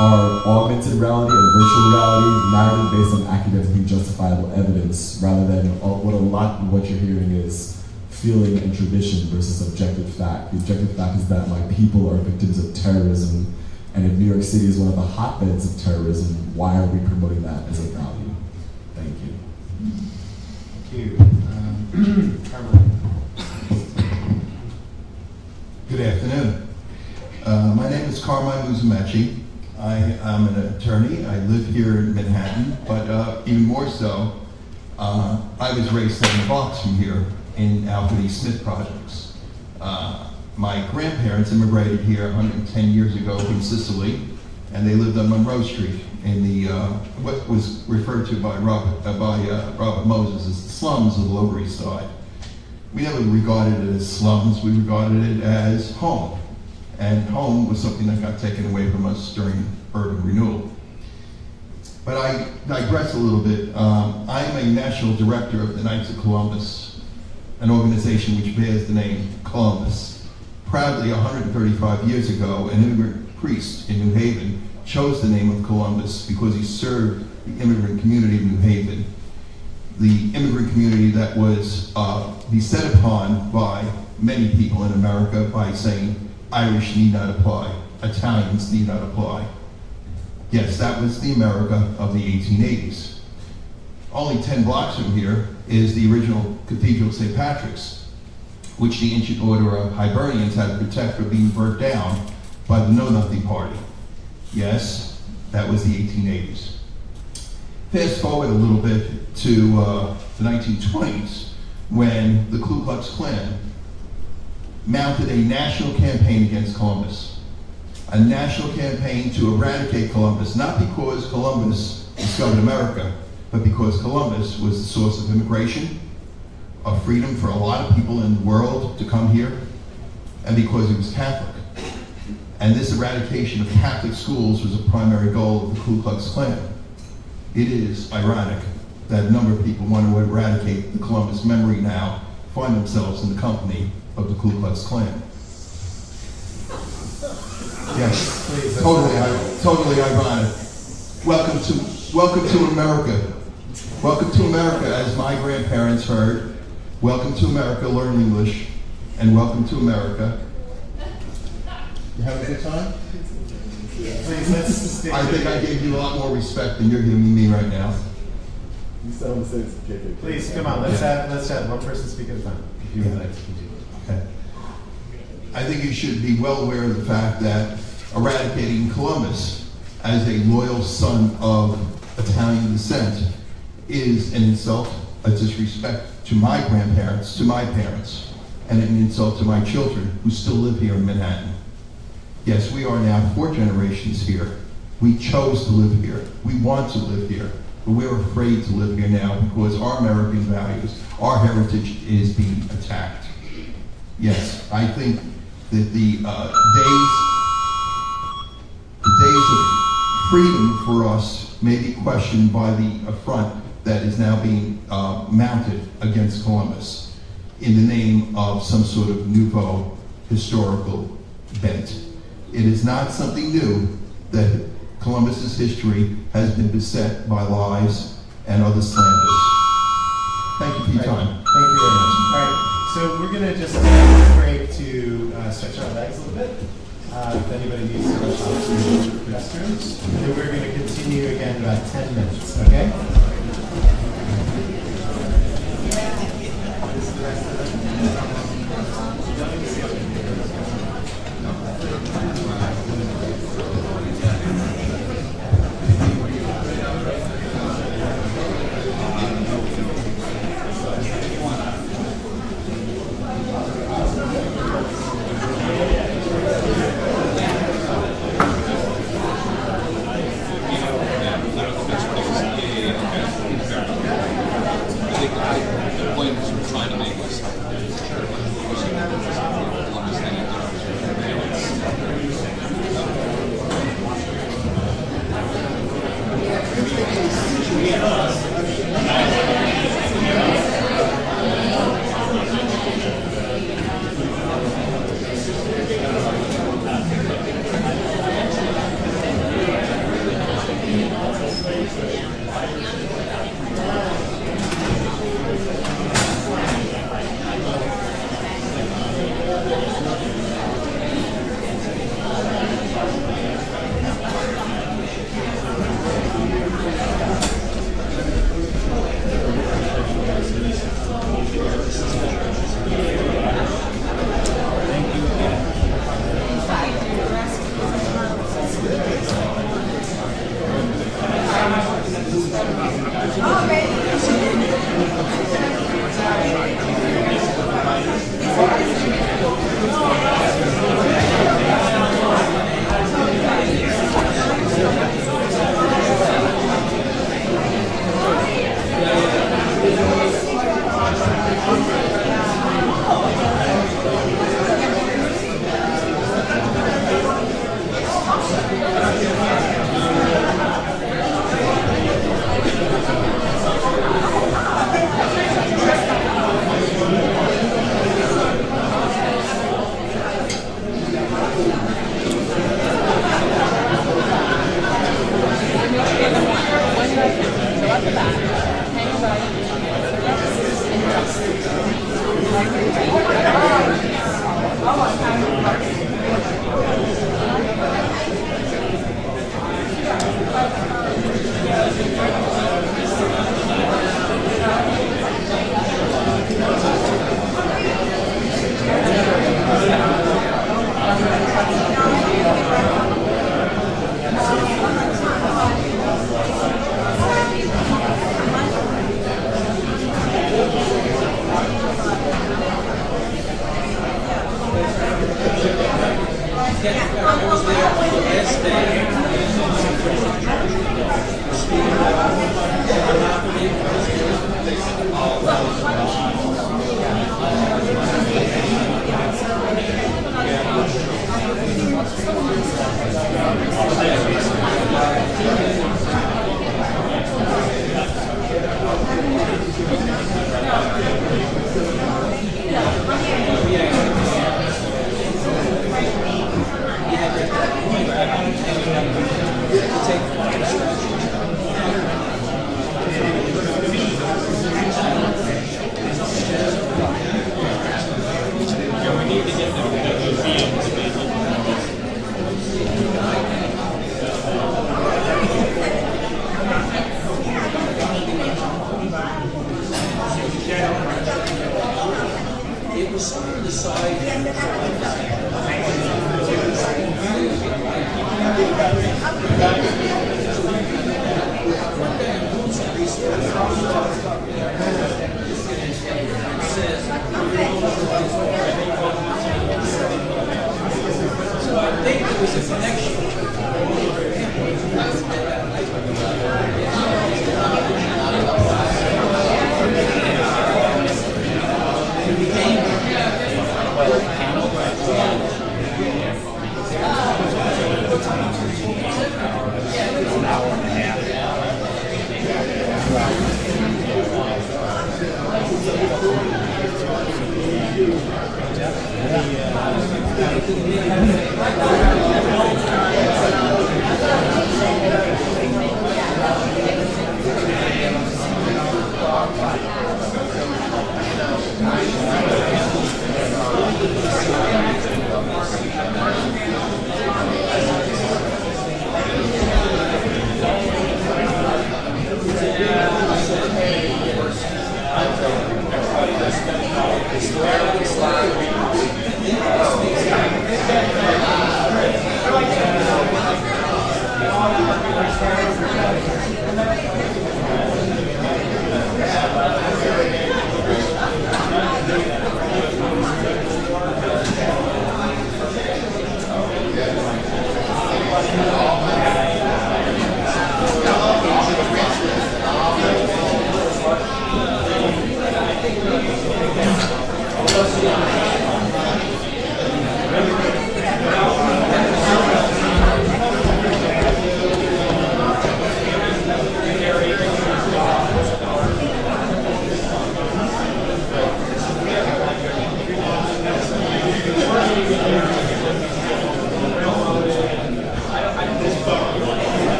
our augmented reality and virtual reality narrative based on academically justifiable evidence, rather than what a lot of what you're hearing is feeling and tradition versus objective fact. The objective fact is that my people are victims of terrorism, and if New York City is one of the hotbeds of terrorism, why are we promoting that as a value? Thank you. Thank you. Carmen. Good afternoon. My name is Carmine Musumeci. I am an attorney. I live here in Manhattan, but even more so, I was raised 7 blocks from here in Alfred E. Smith projects. My grandparents immigrated here 110 years ago from Sicily, and they lived on Monroe Street in the what was referred to by Robert Moses as the slums of the Lower East Side. We never regarded it as slums, we regarded it as home. And home was something that got taken away from us during urban renewal. But I digress a little bit. I am a national director of the Knights of Columbus, an organization which bears the name Columbus. Proudly, 135 years ago, an immigrant priest in New Haven chose the name of Columbus because he served the immigrant community of New Haven, the immigrant community that was beset upon by many people in America by saying, Irish need not apply, Italians need not apply. Yes, that was the America of the 1880s. Only 10 blocks from here is the original Cathedral of St. Patrick's, which the ancient order of Hibernians had to protect from being burnt down by the Know Nothing Party. Yes, that was the 1880s. Fast forward a little bit to the 1920s, when the Ku Klux Klan mounted a national campaign against Columbus. A national campaign to eradicate Columbus, not because Columbus discovered America, but because Columbus was the source of immigration, of freedom for a lot of people in the world to come here, and because he was Catholic. And this eradication of Catholic schools was a primary goal of the Ku Klux Klan. It is ironic that a number of people want to eradicate the Columbus memory now, find themselves in the company of the Ku Klux Klan. Yes, please, totally ironic. Welcome to America. Welcome to America, as my grandparents heard. Welcome to America, learn English, and welcome to America. You having a good time? Please, let's stay. I think I gave you a lot more respect than you're giving me right now. You sound the same as KKK. Please, come on, let's have one person speak at a time. If you would like to continue. Okay. I think you should be well aware of the fact that eradicating Columbus as a loyal son of Italian descent is an insult, a disrespect to my grandparents, to my parents, and an insult to my children who still live here in Manhattan. Yes, we are now 4 generations here. We chose to live here. We want to live here. But we're afraid to live here now because our American values, our heritage is being attacked. Yes, I think that the days of freedom for us may be questioned by the affront that is now being mounted against Columbus in the name of some sort of nouveau historical bent. It is not something new that Columbus's history has been beset by lies and other slanders. Thank you for your time. Thank you very much. All right, so we're going to just take a break to stretch our legs a little bit. If anybody needs to rush off to the restrooms, and then we're going to continue again in about 10 minutes, okay?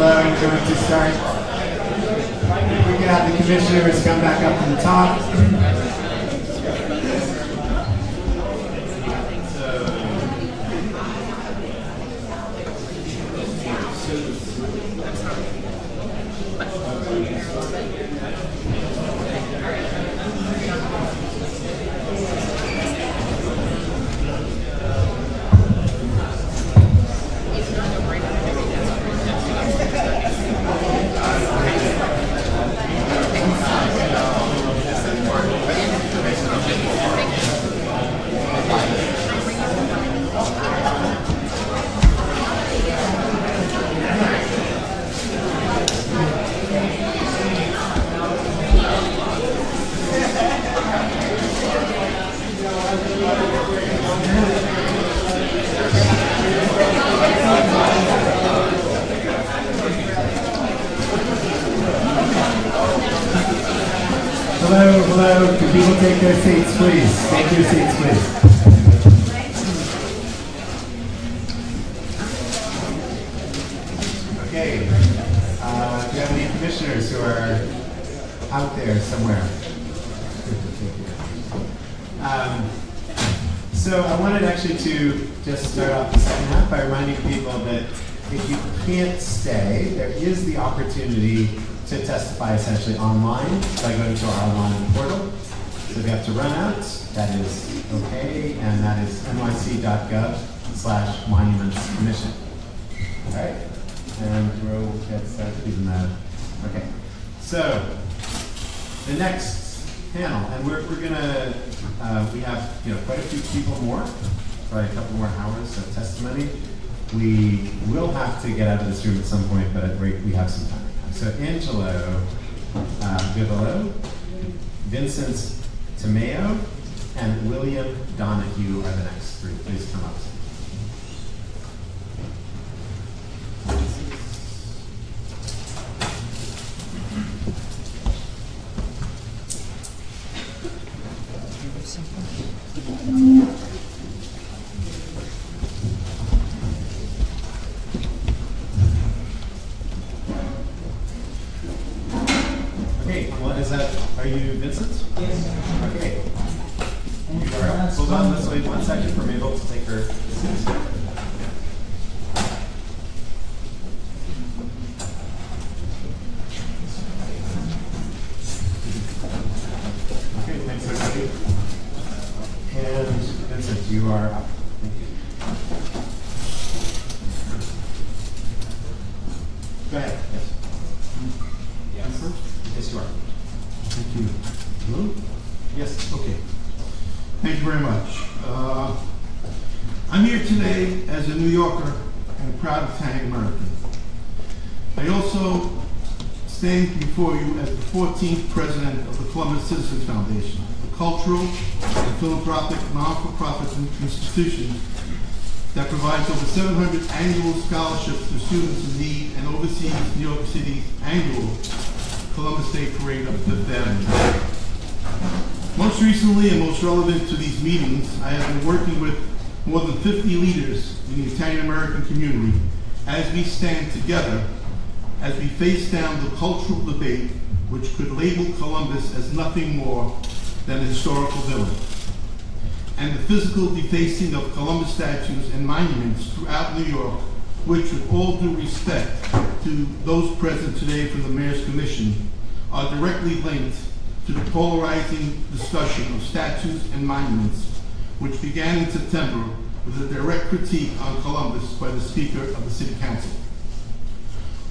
I'm going to start. We can have the commissioners come back up to the top. Hello. Can people take their seats, please? Take your seats, please. Okay. Do you have any commissioners who are out there somewhere? So I wanted actually to just start off the second half by reminding people that if you can't stay, there is the opportunity to testify essentially online by going to our online portal. So if you have to run out, that is okay, and that is nyc.gov/monumentscommission. All right, and we'll get started even that. Okay, so the next panel, and we're gonna, we have quite a few people more, probably a couple more hours of testimony. We will have to get out of this room at some point, but we have some time. So Angelo Vivolo, Vincent Tomeo, and William Donahue are the next three. Please come up. Are you Vincent? Yes. Okay. Hold on, let's wait 1 second for Mabel to take her seat. Okay, thanks everybody. And Vincent, you are up. Thank you. Go ahead. Yes. Yes. Yes, you are. Thank you. Hello? Yes. Okay. Thank you very much. I'm here today as a New Yorker and a proud Italian American. I also stand before you as the 14th president of the Columbus Citizens Foundation, a cultural and philanthropic non-for-profit institution that provides over 700 annual scholarships to students in need and oversees New York City's annual Columbus Day Parade of Fifth Avenue. Most recently and most relevant to these meetings, I have been working with more than 50 leaders in the Italian American community as we stand together, as we face down the cultural debate which could label Columbus as nothing more than a historical villain, and the physical defacing of Columbus statues and monuments throughout New York, which, with all due respect to those present today from the Mayor's Commission, are directly linked to the polarizing discussion of statues and monuments, which began in September with a direct critique on Columbus by the Speaker of the City Council.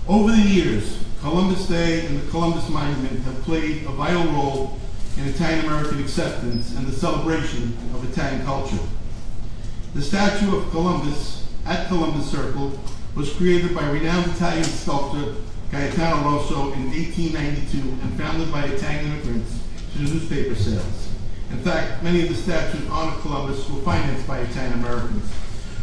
Over the years, Columbus Day and the Columbus Monument have played a vital role in Italian American acceptance and the celebration of Italian culture. The statue of Columbus at Columbus Circle was created by renowned Italian sculptor Gaetano Rosso in 1892 and founded by Italian immigrants to the newspaper sales. In fact, many of the statues on Columbus were financed by Italian Americans.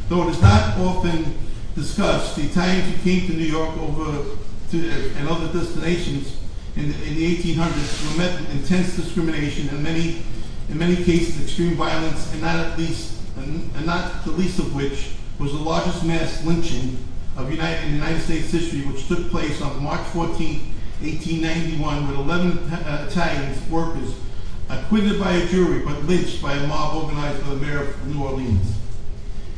Though it is not often discussed, the Italians who came to New York and other destinations in the 1800s were met with intense discrimination and in many cases extreme violence, and not the least of which was the largest mass lynching in United States history, which took place on March 14, 1891, with 11 Italian workers acquitted by a jury but lynched by a mob organized by the mayor of New Orleans.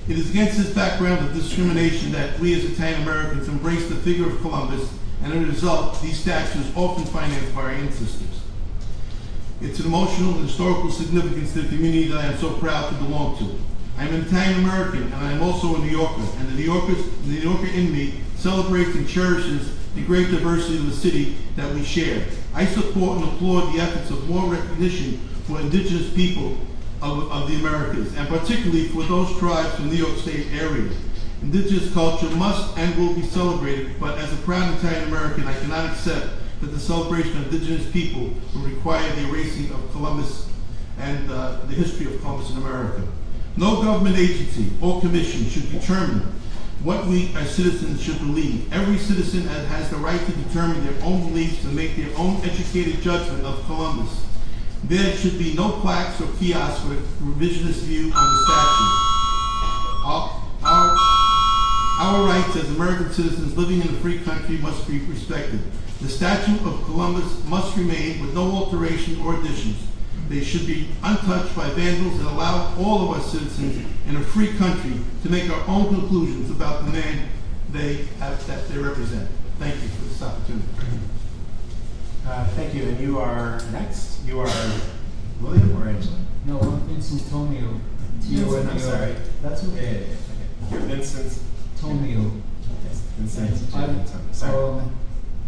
It is against this background of discrimination that we as Italian Americans embrace the figure of Columbus, and as a result, these statues often financed by our ancestors. It's an emotional and historical significance to the community that I am so proud to belong to. I'm an Italian American, and I am also a New Yorker, and the New Yorker in me celebrates and cherishes the great diversity of the city that we share. I support and applaud the efforts of more recognition for indigenous people of the Americas, and particularly for those tribes from the New York State area. Indigenous culture must and will be celebrated, but as a proud Italian American, I cannot accept that the celebration of indigenous people will require the erasing of Columbus and the history of Columbus in America. No government agency or commission should determine what we as citizens should believe. Every citizen has the right to determine their own beliefs and make their own educated judgment of Columbus. There should be no plaques or kiosks with a revisionist view on the statue. Our rights as American citizens living in a free country must be respected. The Statue of Columbus must remain with no alteration or additions. They should be untouched by vandals and allow all of us citizens in a free country to make our own conclusions about the man that they represent. Thank you for this opportunity. Thank you. And you are next. You are William or Angela? No, I'm Vincent Tomio. Vincent, I'm sorry. That's okay. Okay. You're Vincent Tomio. Yes, Vincent. Sorry.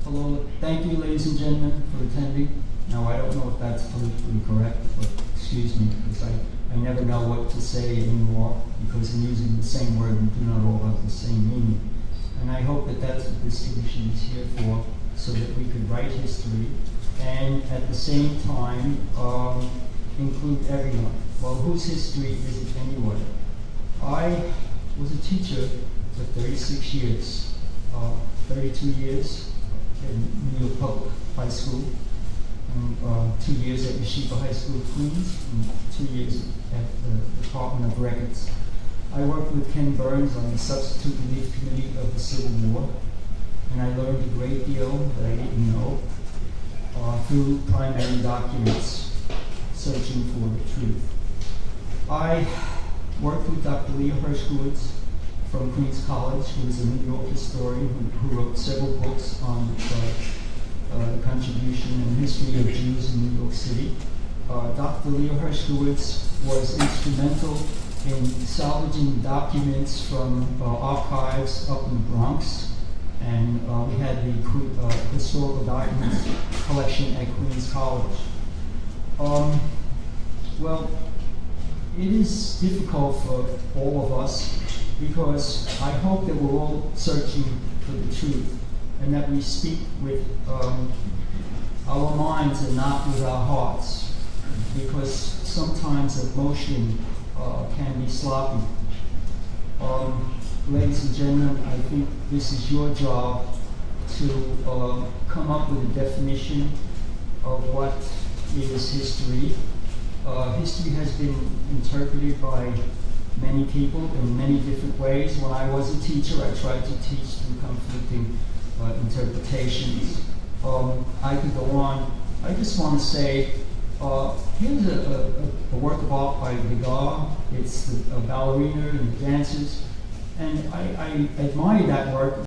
Hello. Thank you, ladies and gentlemen, for attending. Now, I don't know if that's politically correct, but excuse me, because I never know what to say anymore because I'm using the same word and do not all have the same meaning. And I hope that that's what this commission is here for, so that we could write history and at the same time include everyone. Well, whose history is it anyway? I was a teacher for 36 years, 32 years in New York Public High School, and 2 years at Yeshiva High School, Queens, and 2 years at the Department of Records. I worked with Ken Burns on the Substitute Relief Committee of the Civil War, and I learned a great deal that I didn't know through primary documents, searching for the truth. I worked with Dr. Leah Hershkowitz from Queens College, who is a New York historian who wrote several books on the contribution and history of Jews in New York City. Dr. Leah Hershkowitz was instrumental in salvaging documents from archives up in the Bronx, and we had the historical documents collection at Queens College. Well, it is difficult for all of us because I hope that we're all searching for the truth and that we speak with our minds and not with our hearts, because sometimes emotion can be sloppy. Ladies and gentlemen, I think this is your job to come up with a definition of what is history. History has been interpreted by many people in many different ways. When I was a teacher, I tried to teach through conflicting interpretations. I could go on. I just want to say, here's a work of art by Degas. It's a ballerina and the dancers, and I admire that work.